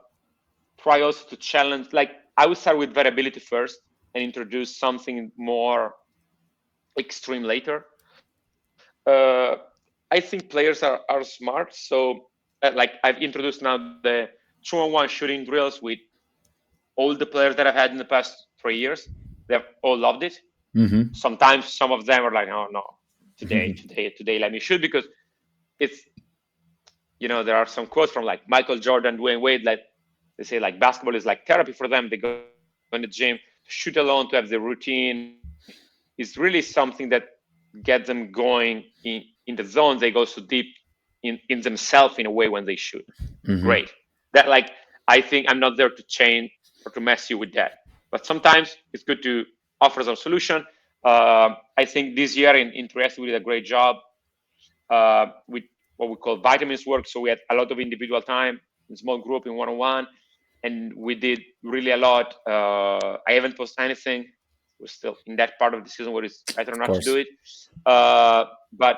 Try also to challenge. Like I would start with variability first and introduce something more extreme later. I think players are smart, so like I've introduced now the 2-on-1 shooting drills with all the players that I've had in the past 3 years. They've all loved it. Mm-hmm. Sometimes some of them are like, oh no, today, let me shoot because it's there are some quotes from like Michael Jordan, Dwayne Wade, like they say like basketball is like therapy for them. They go in the gym to shoot alone, to have the routine. Is really something that gets them going in the zones. They go so deep in themselves in a way when they shoot. Great. Mm-hmm. That like I think I'm not there to change or to mess you with that. But sometimes it's good to offer some solution. I think this year in Trieste we did a great job with what we call vitamins work. So we had a lot of individual time in small group in one-on-one, and we did really a lot. I haven't posted anything. We're still in that part of the season where it's better Of not to do course. it. But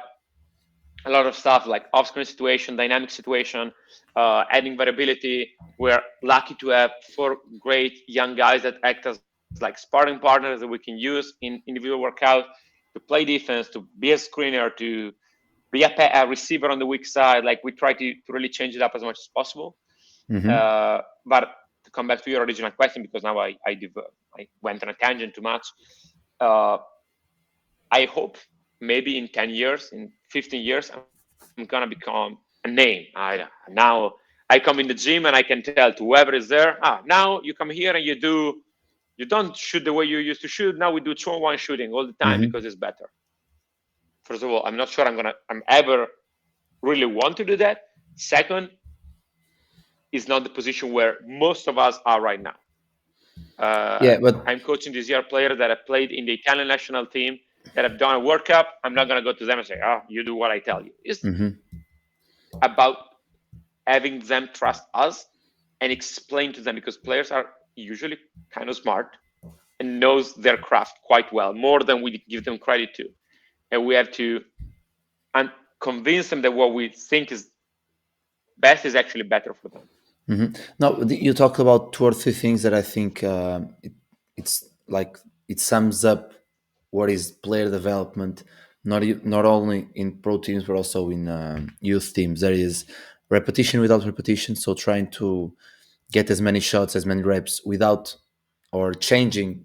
a lot of stuff like off-screen situation, dynamic situation, adding variability. We're lucky to have 4 great young guys that act as like sparring partners that we can use in individual workout to play defense, to be a screener, to be a receiver on the weak side. Like we try to really change it up as much as possible. Mm-hmm. But to come back to your original question, because now I went on a tangent too much. Uh, I hope maybe in 10 years, in 15 years, I'm gonna become a name. Now I come in the gym and I can tell to whoever is there, now you come here and you don't shoot the way you used to shoot. Now we do 2-on-1 shooting all the time because it's better. First of all, I'm not sure I'm ever really want to do that. Second, is not the position where most of us are right now. Yeah, but I'm coaching this year player that have played in the Italian national team that have done a World Cup. I'm not going to go to them and say, you do what I tell you. It's about having them trust us and explain to them, because players are usually kind of smart and knows their craft quite well, more than we give them credit to. And we have to convince them that what we think is best is actually better for them. Now, you talked about two or three things that I think it's like it sums up what is player development, not only in pro teams but also in youth teams. There is repetition without repetition, so trying to get as many shots, as many reps without or changing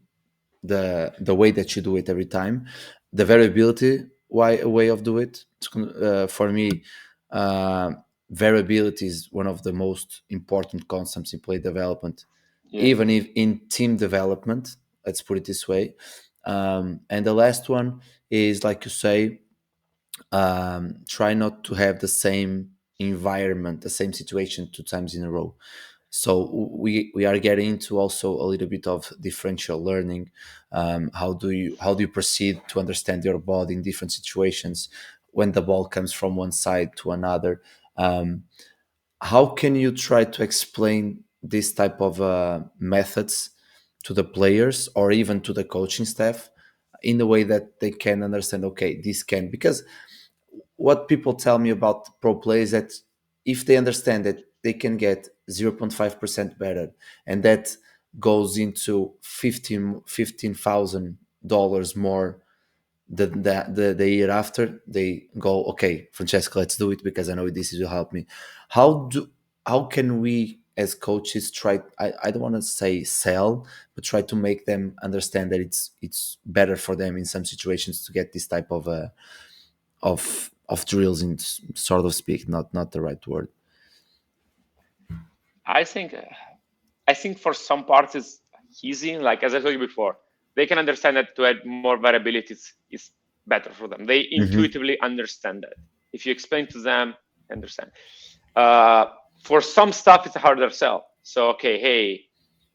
the way that you do it every time. The variability way of do it. For me, variability is one of the most important concepts in play development, even if in team development. Let's put it this way. And the last one is, like you say, try not to have the same environment, the same situation two times in a row. So we are getting into also a little bit of differential learning. How do you proceed to understand your body in different situations when the ball comes from one side to another? How can you try to explain this type of methods to the players or even to the coaching staff in the way that they can understand? Okay, this can, because what people tell me about pro players that if they understand that they can get 0.5% better, and that goes into $15,000 more the year after, they go, okay, Francesco, let's do it because I know this will help me. How can we as coaches try, I don't want to say sell, but try to make them understand that it's better for them in some situations to get this type of drills, in sort of speak, not the right word. I think for some parts it's easy. Like as I told you before, they can understand that to add more variability is better for them. They intuitively understand that. If you explain to them, understand. For some stuff, it's a harder sell. So okay, hey,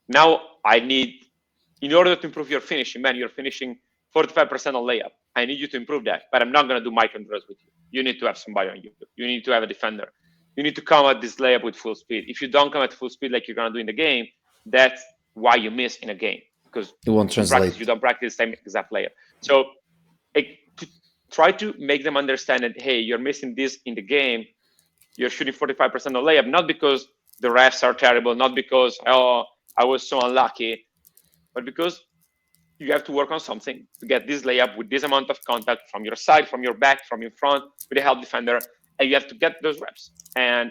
now I need, in order to improve your finishing, man, you're finishing 45% on layup. I need you to improve that, but I'm not going to do micro drills with you. You need to have somebody on you. You need to have a defender. You need to come at this layup with full speed. If you don't come at full speed like you're going to do in the game, that's why you miss in a game, because It won't in practice translate. you don't practice the same exact layup. So to try to make them understand that, hey, you're missing this in the game. You're shooting 45% on layup, not because the refs are terrible, not because, I was so unlucky, but because you have to work on something to get this layup with this amount of contact from your side, from your back, from your front, with a help defender, and you have to get those reps. And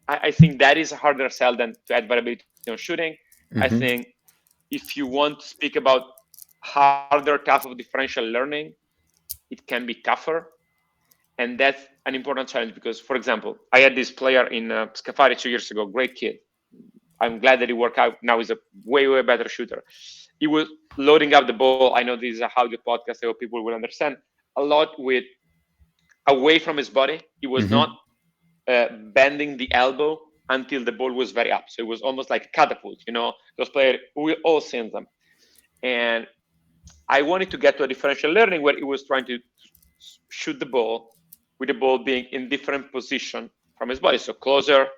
I think that is a harder sell than to add variability on shooting. I think if you want to speak about harder type of differential learning, it can be tougher. And that's an important challenge because, for example, I had this player in Scafari 2 years ago, great kid. I'm glad that he worked out. Now he's a way, way better shooter. He was loading up the ball. I know this is a audio podcast, so people will understand a lot with away from his body. He was not bending the elbow until the ball was very up. So it was almost like a catapult, those players, we all seen them. And I wanted to get to a differential learning where he was trying to shoot the ball with the ball being in different position from his body. So closer,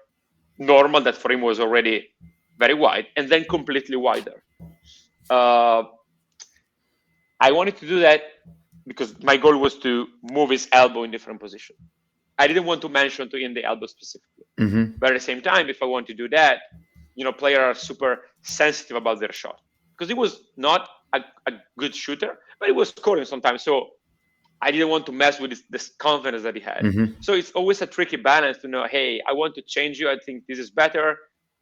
normal, that for him was already very wide, and then completely wider. I wanted to do that because my goal was to move his elbow in different position. I didn't want to mention to him the elbow specifically. But at the same time, if I want to do that, players are super sensitive about their shot, because he was not a good shooter, but he was scoring sometimes. So I didn't want to mess with this confidence that he had. So it's always a tricky balance to know, hey, I want to change you. I think this is better.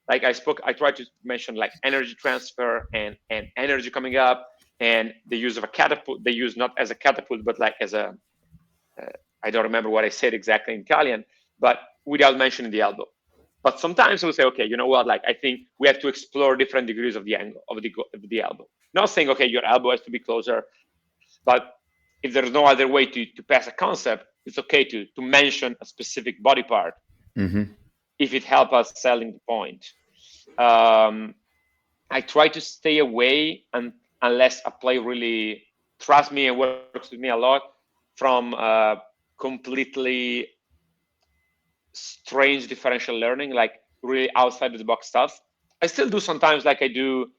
Like I tried to mention like energy transfer and energy coming up, and the use of a catapult. They use not as a catapult, but like as a, I don't remember what I said exactly in Italian, but without mentioning the elbow. But sometimes we'll say, okay, you know what? Like, I think we have to explore different degrees of the angle of the elbow. Not saying, okay, your elbow has to be closer, but if there's no other way to pass a concept, it's okay to mention a specific body part Mm-hmm. if it helps us selling the point. Um, I try to stay away unless a play really trusts me and works with me a lot from completely strange differential learning, like really outside of the box stuff. I still do sometimes, like I do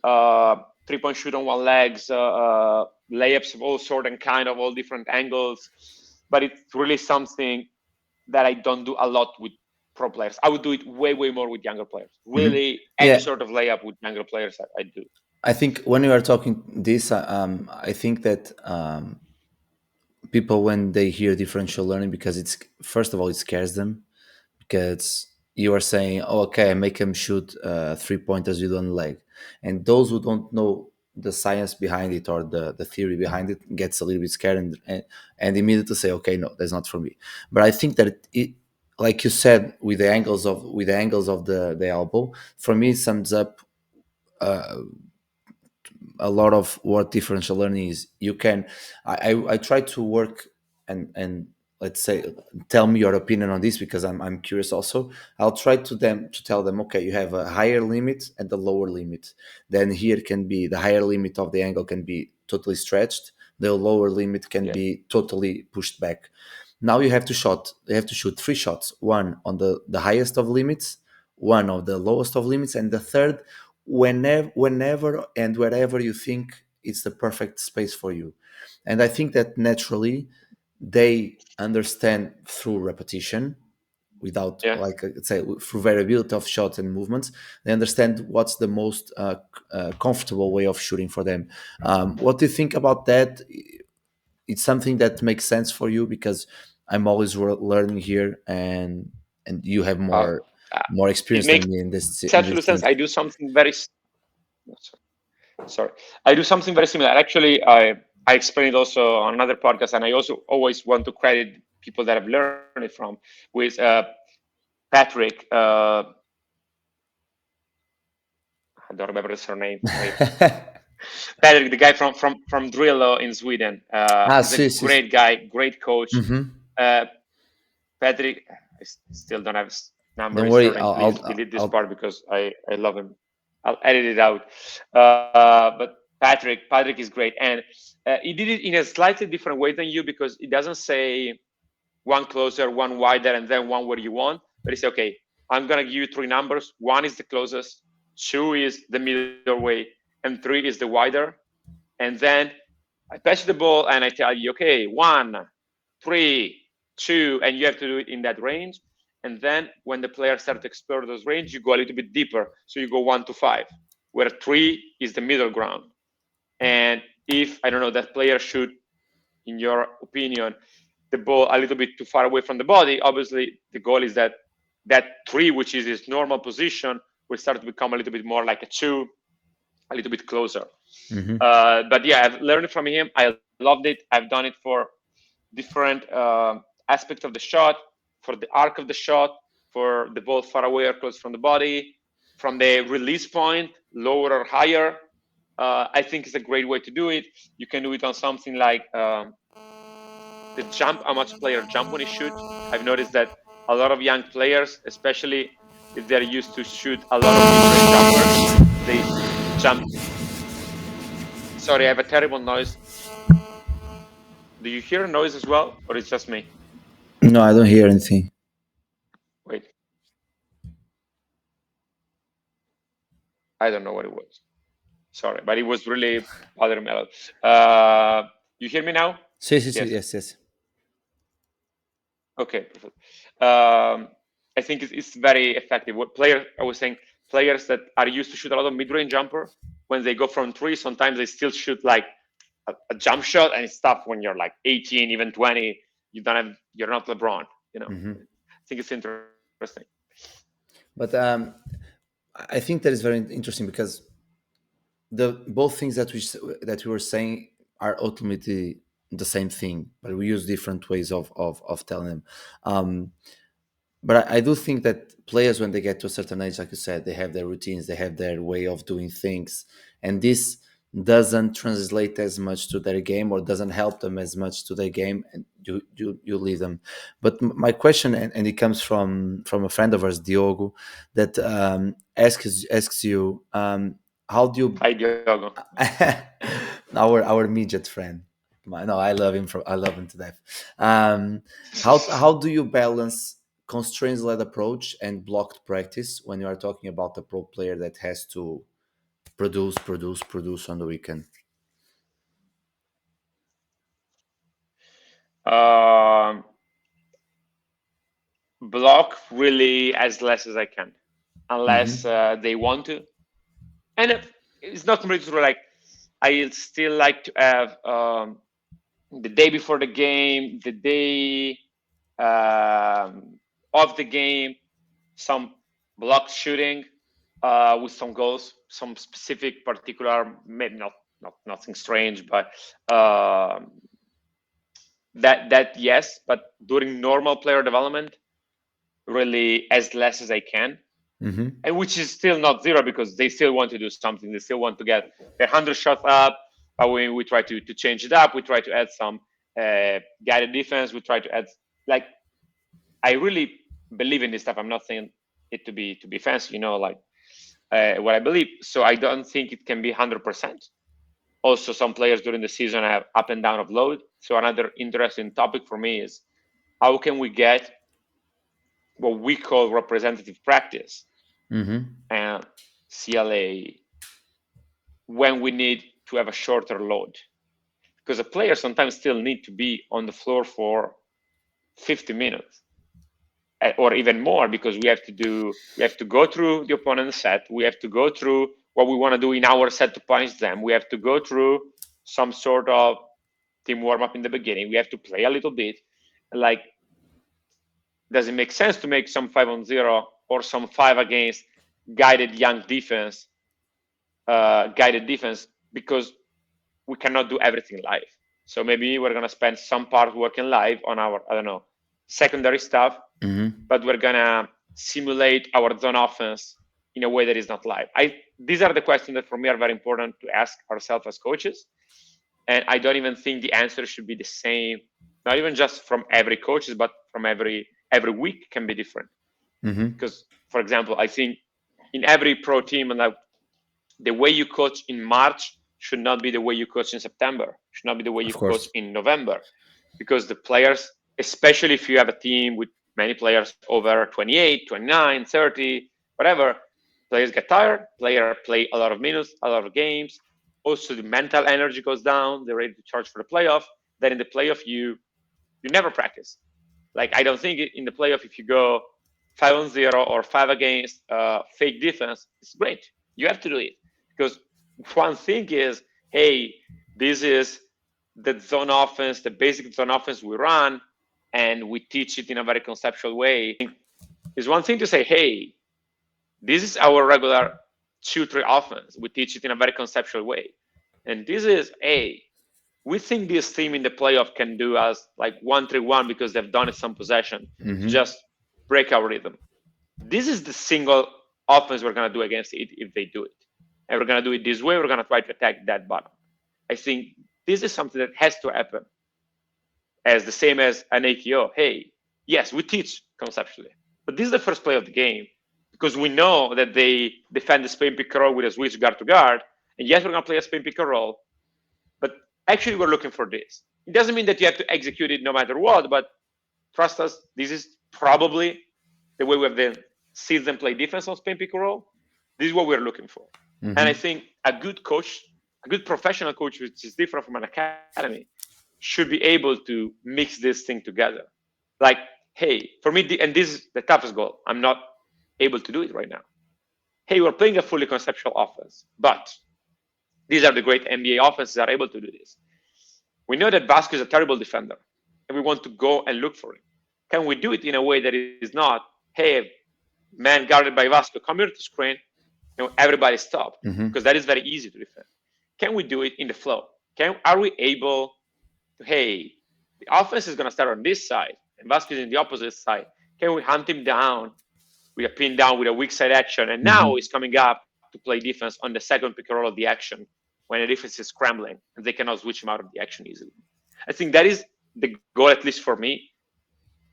3-point shoot on one legs, layups of all sort and kind of all different angles. But it's really something that I don't do a lot with pro players. I would do it way, way more with younger players. Mm-hmm. Really, any Yeah, sort of layup with younger players, I do. I think when you are talking this, I think that people, when they hear differential learning, because it's, first of all, it scares them, because you are saying, oh, okay, make them shoot 3 pointers with one leg, and those who don't know the science behind it or the theory behind it gets a little bit scared, and immediately say, okay, no, that's not for me. But I think that it, like you said, with the angles of the elbow, for me, it sums up a lot of what differential learning is. You can, I try to work, and let's say, tell me your opinion on this, because I'm curious also. I'll try to tell them, okay, you have a higher limit and a lower limit. Then here can be the higher limit of the angle can be totally stretched, the lower limit can Yeah. be totally pushed back. Now you have to shoot three shots, one on the highest of limits, one of the lowest of limits, and the third whenever and wherever you think it's the perfect space for you. And I think that naturally they understand through repetition, without, Yeah. like, let's say, through variability of shots and movements, they understand what's the most comfortable way of shooting for them. What do you think about that? It's something that makes sense for you, because I'm always learning here, and you have Uh, more it experience than makes me in this absolute sense. thing. I do something very sorry. I do something very similar. Actually, I explained it also on another podcast, and I also always want to credit people that I've learned it from with Patrick. I don't remember his surname. Wait, Patrick, the guy from Drillo in Sweden. He's a Sim, sim. great guy, great coach. Mhm. Uh, Patrick, I still don't have his number, Don't his worry, surname. Please delete this I'll part because I love him. I'll edit it out. But Patrick is great, and he did it in a slightly different way than you, because it doesn't say one closer, one wider, and then one where you want. But he said, okay, I'm gonna give you three numbers. One is the closest, two is the middle way, and three is the wider. And then I pass you the ball and I tell you, okay, 1, 3, 2, and you have to do it in that range. And then when the players start to explore those range, you go a little bit deeper. So you go 1 to 5, where three is the middle ground. And if, I don't know, that player should, in your opinion, the ball a little bit too far away from the body, obviously the goal is that that three, which is his normal position, will start to become a little bit more like a two, a little bit closer. Mhm. But yeah, I've learned from him. I loved it. I've done it for different aspects of the shot, for the arc of the shot, for the ball far away or close from the body, from the release point, lower or higher. I think it's a great way to do it. You can do it on something like the jump, how much player jump when he shoot. I've noticed that a lot of young players, especially if they're used to shoot a lot of mid-range jumpers, they jump. Sorry, I have a terrible noise. Do you hear a noise as well, or it's just me? No, I don't hear anything. Wait, I don't know what it was. Sorry, but it was really bothering me a lot. You hear me now? Sí, Yes. yes, yes. Okay, perfect. I think it's very effective. What player I was saying, players that are used to shoot a lot of mid-range jumper, when they go from three, sometimes they still shoot like a jump shot, and it's tough when you're like 18, even 20. You're not LeBron. Mhm. I think it's interesting. But I think that is very interesting, because the both things that we were saying are ultimately the same thing, but we use different ways of telling them. Um, But I do think that players, when they get to a certain age, like you said, they have their routines, they have their way of doing things, and this doesn't translate as much to their game or doesn't help them as much to their game, and you leave them. But my question, and it comes from a friend of ours, Diogo, that asks you, how do you Hi, Diogo. our midget friend. No, I love him to death. Um, how do you balance constraints led approach and blocked practice when you are talking about a pro player that has to produce on the weekend? Um, Block really as less as I can, unless Mm-hmm. they want to. And it's not completely true. Like I still like to have the day before the game, the day of the game, some block shooting with some goals, some specific particular, maybe not nothing strange, but that yes. But during normal player development, really as less as I can, Mm-hmm. and which is still not zero because they still want to do something. They still want to get their 100 shots up. But we try to change it up. We try to add some guided defense. We try to add, like, I really believe in this stuff. I'm not saying it to be fancy, like what I believe. So I don't think it can be 100%. Also, some players during the season have up and down of load. So another interesting topic for me is how can we get what we call representative practice Mm-hmm. and CLA when we need to have a shorter load. Because a player sometimes still need to be on the floor for 50 minutes or even more because we have to go through the opponent's set. We have to go through what we want to do in our set to punish them. We have to go through some sort of team warm up in the beginning. We have to play a little bit. Like, does it make sense to make some 5-on-0 or some 5 against guided young defense, guided defense, because we cannot do everything live. So maybe we're gonna spend some part working live on our, I don't know, secondary stuff, Mm-hmm. but we're gonna simulate our zone offense in a way that is not live. These are the questions that for me are very important to ask ourselves as coaches. And I don't even think the answer should be the same, not even just from every coaches, but from every week can be different. Mm-hmm. Because, for example, I think in every pro team, and like the way you coach in March should not be the way you coach in September, should not be the way you Of coach course. in November, because the players, especially if you have a team with many players over 28, 29, 30, whatever, players get tired, players play a lot of minutes, a lot of games. Also, the mental energy goes down. They're ready to charge for the playoff. Then in the playoff, you never practice. Like, I don't think in the playoff, if you go 5-on-0 or 5 against fake defense, it's great. You have to do it because one thing is, hey, this is the zone offense, the basic zone offense we run, and we teach it in a very conceptual way. It's one thing to say, hey, this is our regular 2-3 offense. We teach it in a very conceptual way. And this is, hey, we think this team in the playoff can do us like 1-3-1 because they've done it some possession to Mm-hmm. just break our rhythm. This is the single offense we're going to do against it if they do it. And we're going to do it this way. We're going to try to attack that bottom. I think this is something that has to happen as the same as an AKO. Hey, yes, we teach conceptually, but this is the first play of the game because we know that they defend the spin pick and roll with a switch guard to guard. And yes, we're going to play a spin pick and roll, but actually we're looking for this. It doesn't mean that you have to execute it no matter what, but trust us, this is probably the way we have then seen them play defense on spin pick and roll. This is what we're looking for. And I Mm-hmm. think a good coach, a good professional coach, which is different from an academy, should be able to mix this thing together. Like, hey, for me, and this is the toughest goal. I'm not able to do it right now. Hey, we're playing a fully conceptual offense, but these are the great NBA offenses that are able to do this. We know that Vasco is a terrible defender, and we want to go and look for him. Can we do it in a way that is not, hey, man guarded by Vasco, come here to screen, everybody stop, Mm-hmm. because that is very easy to defend. Can we do it in the flow? Are we able to, hey, the offense is going to start on this side, and Vasco is in the opposite side. Can we hunt him down with a pin down with a weak side action? And now Hmm. he's coming up to play defense on the second pick and roll of the action when the defense is scrambling and they cannot switch him out of the action easily. I think that is the goal, at least for me,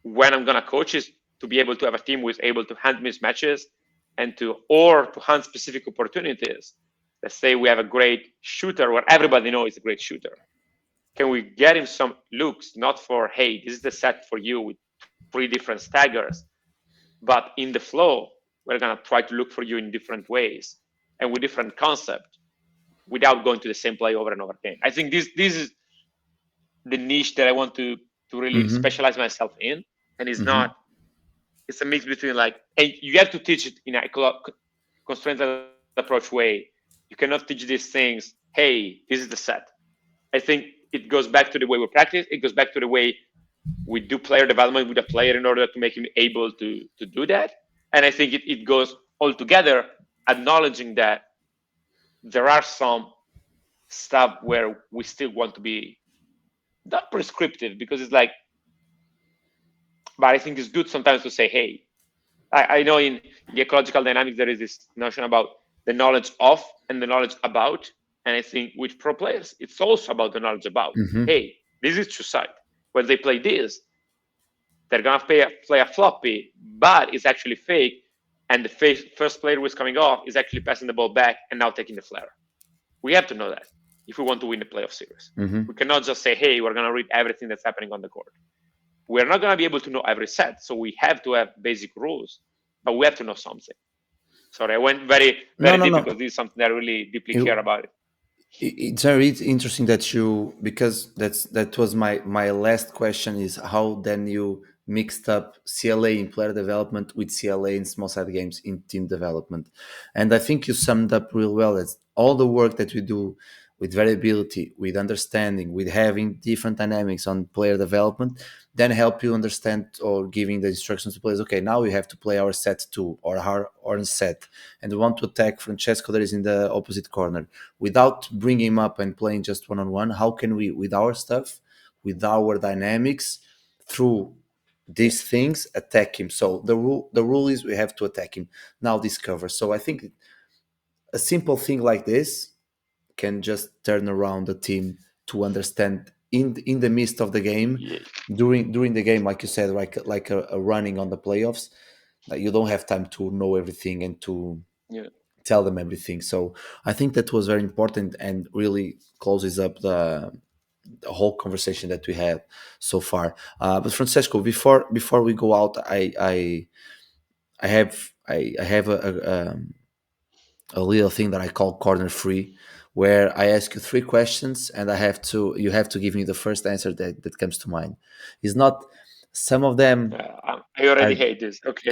when I'm gonna coach, is to be able to have a team who is able to hunt mismatches and to hunt specific opportunities. Let's say we have a great shooter where everybody knows he's a great shooter. Can we get him some looks, not for, hey, this is the set for you with three different staggers, but in the flow, we're gonna try to look for you in different ways and with different concept without going to the same play over and over again. I think this is the niche that I want to really Hmm. specialize myself in, and it's Hmm. not. It's a mix between like, and you have to teach it in a constrained approach way. You cannot teach these things. Hey, this is the set. I think it goes back to the way we practice. It goes back to the way we do player development with a player in order to make him able to do that. And I think it goes all together, acknowledging that there are some stuff where we still want to be not prescriptive because it's like, but I think it's good sometimes to say, hey, I know in the ecological dynamics there is this notion about the knowledge of and the knowledge about. And I think with pro players, it's also about the knowledge about. Hmm. Hey, this is true side. When they play this, they're gonna play a floppy, but it's actually fake. And the first player who is coming off is actually passing the ball back and now taking the flare. We have to know that if we want to win the playoff series. Hmm. We cannot just say, hey, we're gonna read everything that's happening on the court. We're not gonna be able to know every set, so we have to have basic rules, but we have to know something. Sorry, I went very, No, very no, deep no. because this is something that I really deeply It, care about. It. it's very interesting that you, because that was my last question, is how then you mixed up CLA in player development with CLA in small side games in team development. And I think you summed up real well. It's all the work that we do with variability, with understanding, with having different dynamics on player development, then help you understand, or giving the instructions to players. Okay, now we have to play our set two or our orange set, and we want to attack Francesco that is in the opposite corner without bringing him up and playing just one on one. How can we, with our stuff, with our dynamics, through Yeah, these things, attack him? So the rule is we have to attack him. Now discover. So I think a simple thing like this can just turn around the team to understand in the midst of the game, yeah, during the game, like you said, like a running on the playoffs, that you don't have time to know everything and to yeah. tell them everything. So I think that was very important and really closes up the whole conversation that we had so far. But Francesco, before we go out, I have a little thing that I call corner free, where I ask you three questions and you have to give me the first answer that comes to mind. It's not, some of them I already are hate this. Okay.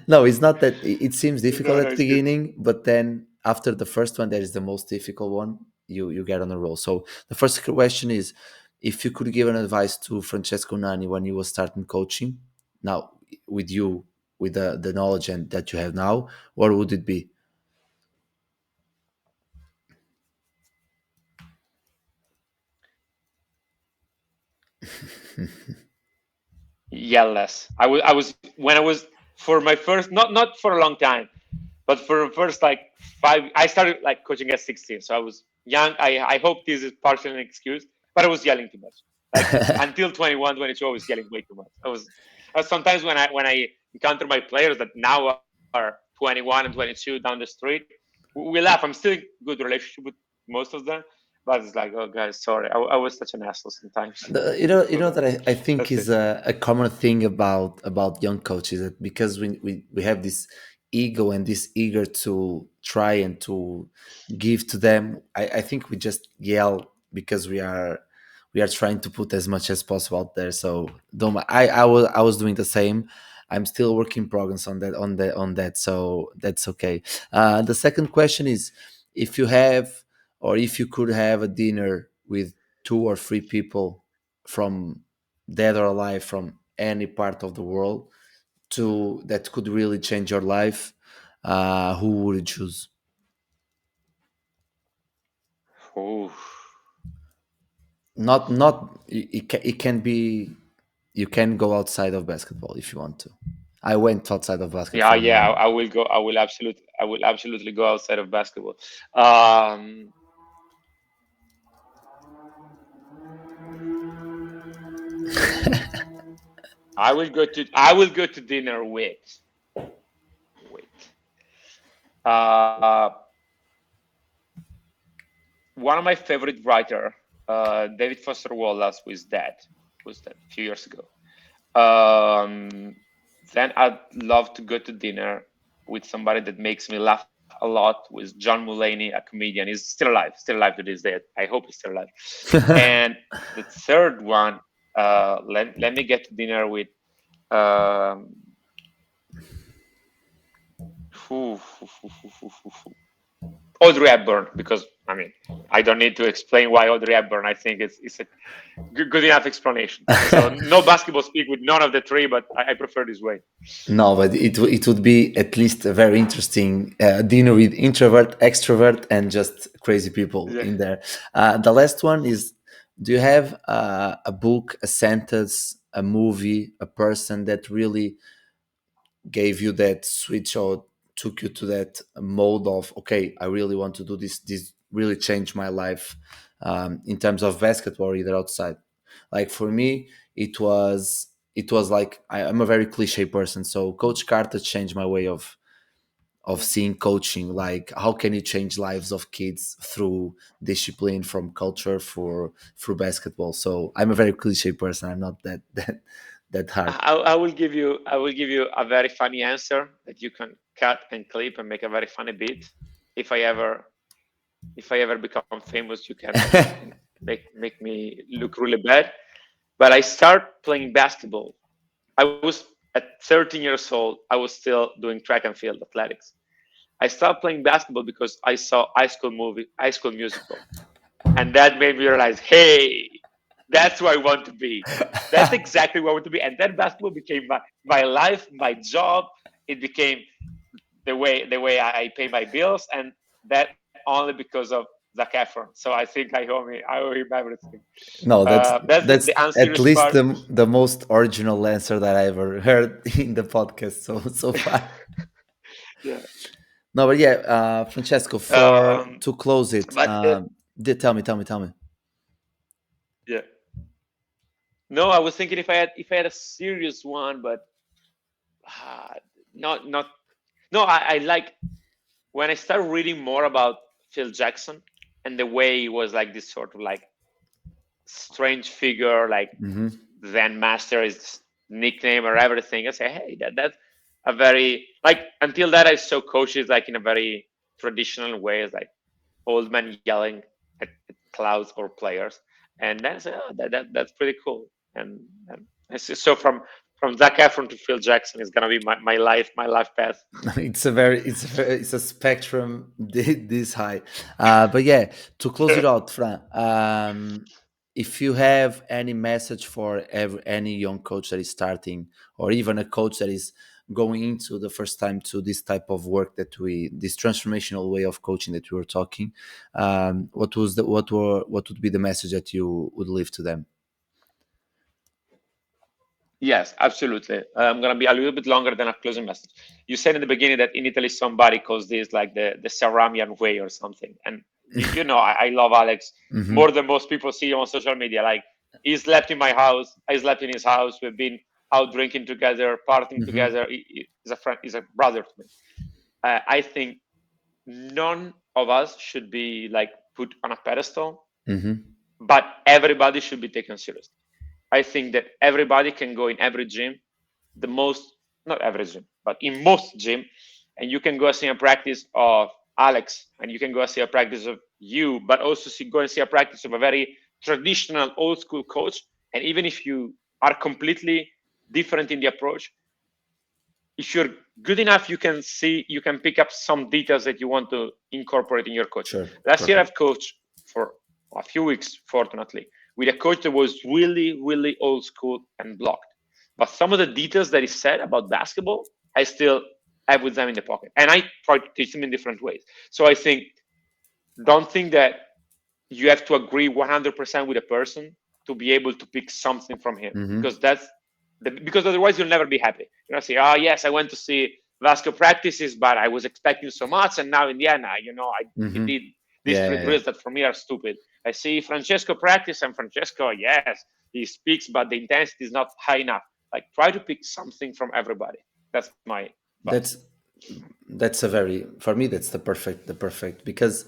no, it's not that it seems difficult No, at no, the it's good. beginning, but then after the first one, that is the most difficult one. You get on a roll. So the first question is, if you could give an advice to Francesco Nanni when he was starting coaching, now with you, with the knowledge and that you have now, what would it be? Yeah, less. I was when I was for my first, not for a long time, but for the first like five. I started like coaching at 16, so I was young. I hope this is partially an excuse, but I was yelling too much. Like until 21, 22, I was yelling way too much. Sometimes when I encounter my players that now are 21 and 22 down the street, we laugh. I'm still in good relationship with most of them, but it's like, oh guys, sorry, I was such an asshole sometimes. You know So that I think that's is it. a common thing about young coaches, that because we have this ego and this eager to try and to give to them. I think we just yell because we are trying to put as much as possible out there. So don't I was doing the same. I'm still working progress on that. So that's okay. The second question is, if you have, or if you could have a dinner with two or three people from dead or alive from any part of the world, to that could really change your life, who would you choose? Oh, Not it can be you can go outside of basketball if you want to. I went outside of basketball Yeah, for yeah, many. I will go. I will absolutely go outside of basketball. Um, I will go to dinner with uh, one of my favorite writer, David Foster Wallace, was dead a few years ago. Um, then I'd love to go to dinner with somebody that makes me laugh a lot, with John Mulaney, a comedian. He's still alive to this day. I hope he's still alive. And the third one, let me get to dinner with um, who, Audrey Hepburn, because I mean I don't need to explain why Audrey Hepburn. I think it's a good enough explanation. So no basketball speak with none of the three, but I prefer this way. No, but it would be at least a very interesting dinner with introvert, extrovert, and just crazy people Yeah. in there. The last one is: do you have a book, a sentence, a movie, a person that really gave you that switch or took you to that mode of, okay, I really want to do this? This really changed my life, in terms of basketball or either outside. Like for me, it was like I'm a very cliche person, so Coach Carter changed my way of Yeah. seeing coaching. Like, how can you change lives of kids through discipline, from culture, for through basketball? So I'm a very cliche person. I'm not that hard. I will give you a very funny answer that you can cut and clip and make a very funny bit. If I ever if I ever become famous, you can make me look really bad. But I start playing basketball. I was at 13 years old. I was still doing track and field athletics. I started playing basketball because I saw High School Musical, and that made me realize, hey, that's who I want to be. That's exactly what I want to be. And then basketball became my life, my job. It became the way I pay my bills, and that only because of Zac Efron. So I think I owe him everything. No, That's the that's at unserious least part. the most original answer that I ever heard in the podcast so far. Yeah. No, but yeah, Francesco, for Um, to close it, but tell me. yeah. No, I was thinking if I had a serious one, but uh, not. No, I like when I started reading more about Phil Jackson and the way he was like this sort of like strange figure, like Hmm. Zen Master is nickname or everything. I say, hey, that's a very like until that I saw coaches like in a very traditional way, as like old man yelling at clouds or players, and then I say, oh, that's pretty cool. And I see, so from Zac Efron to Phil Jackson is gonna be my life path. It's a spectrum this high. But yeah, to close it out, Fran, if you have any message for any young coach that is starting, or even a coach that is going into the first time to this type of work, this transformational way of coaching that we were talking, what would be the message that you would leave to them? Yes, absolutely. I'm gonna be a little bit longer than a closing message. You said in the beginning that in Italy somebody calls this like the Saramian way or something, and you know I love Alex Hmm. more than most people see on social media. Like he slept in my house, I slept in his house. We've been out drinking together, partying Hmm. together. He's a friend, he's a brother to me. I think none of us should be like put on a pedestal, Hmm. but everybody should be taken seriously. I think that everybody can go in every gym, the most, not every gym, but in most gym, and you can go see a practice of Alex, and you can go see a practice of you, but also go and see a practice of a very traditional old school coach. And even if you are completely different in the approach, if you're good enough, you can pick up some details that you want to incorporate in your coaching. Sure, Last year, perfect. I've coached for a few weeks, fortunately, with a coach that was really, really old school and blocked. But some of the details that he said about basketball, I still have with them in the pocket, and I try to teach them in different ways. So I think don't think that you have to agree 100% with a person to be able to pick something from him, Hmm. because that's because otherwise you'll never be happy. You're gonna say, "Oh yes, I went to see Vasco practices, but I was expecting so much, and now in the end, he Hmm. did these Yeah, three yeah, yeah. drills that for me are stupid. I see Francesco practice, and Francesco, yes, he speaks, but the intensity is not high enough. Like try to pick something from everybody. That's my advice. That's that's a very, for me, that's the perfect, because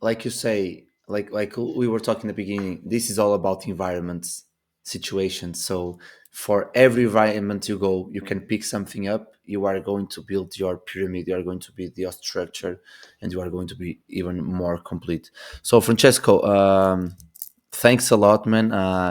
like you say, like we were talking in the beginning, this is all about environments, situations. So for every environment you go, you can Mhm. pick something up. You are going to build your pyramid, you are going to build your structure, and you are going to be even more complete. So Francesco, thanks a lot, man.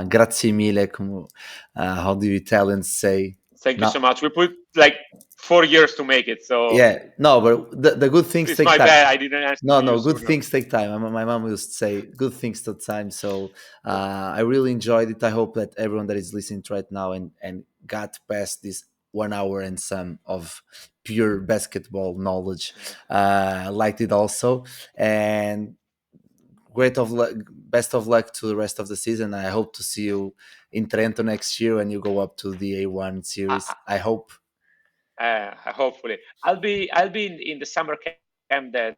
Grazie mille, como, how do Italians say? Thank you so Now, much. We put like 4 years to make it, so yeah, no, but the good things it's take my time. bad. I didn't answer No, to you no, good sooner. things take time. My mom used to say good things take time. So I really enjoyed it. I hope that everyone that is listening to right now and got past this 1 hour and some of pure basketball knowledge liked it also. And great of luck, best of luck to the rest of the season. I hope to see you in Trento next year when you go up to the A1 series. I hope. Hopefully, I'll be in the summer camp that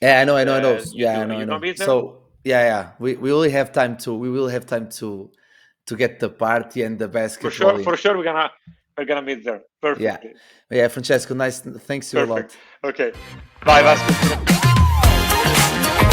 Yeah, I you know, I do. know, I Are know. you gonna Yeah, be I there? know, I know. So yeah, yeah, we will have time to, to get the party and the basketball For in. sure, we're gonna meet there. Yeah, Perfectly. yeah, Francesco, nice. Thanks you a Perfect. lot. Okay. Bye Bye, bye. Vasco. See you next time.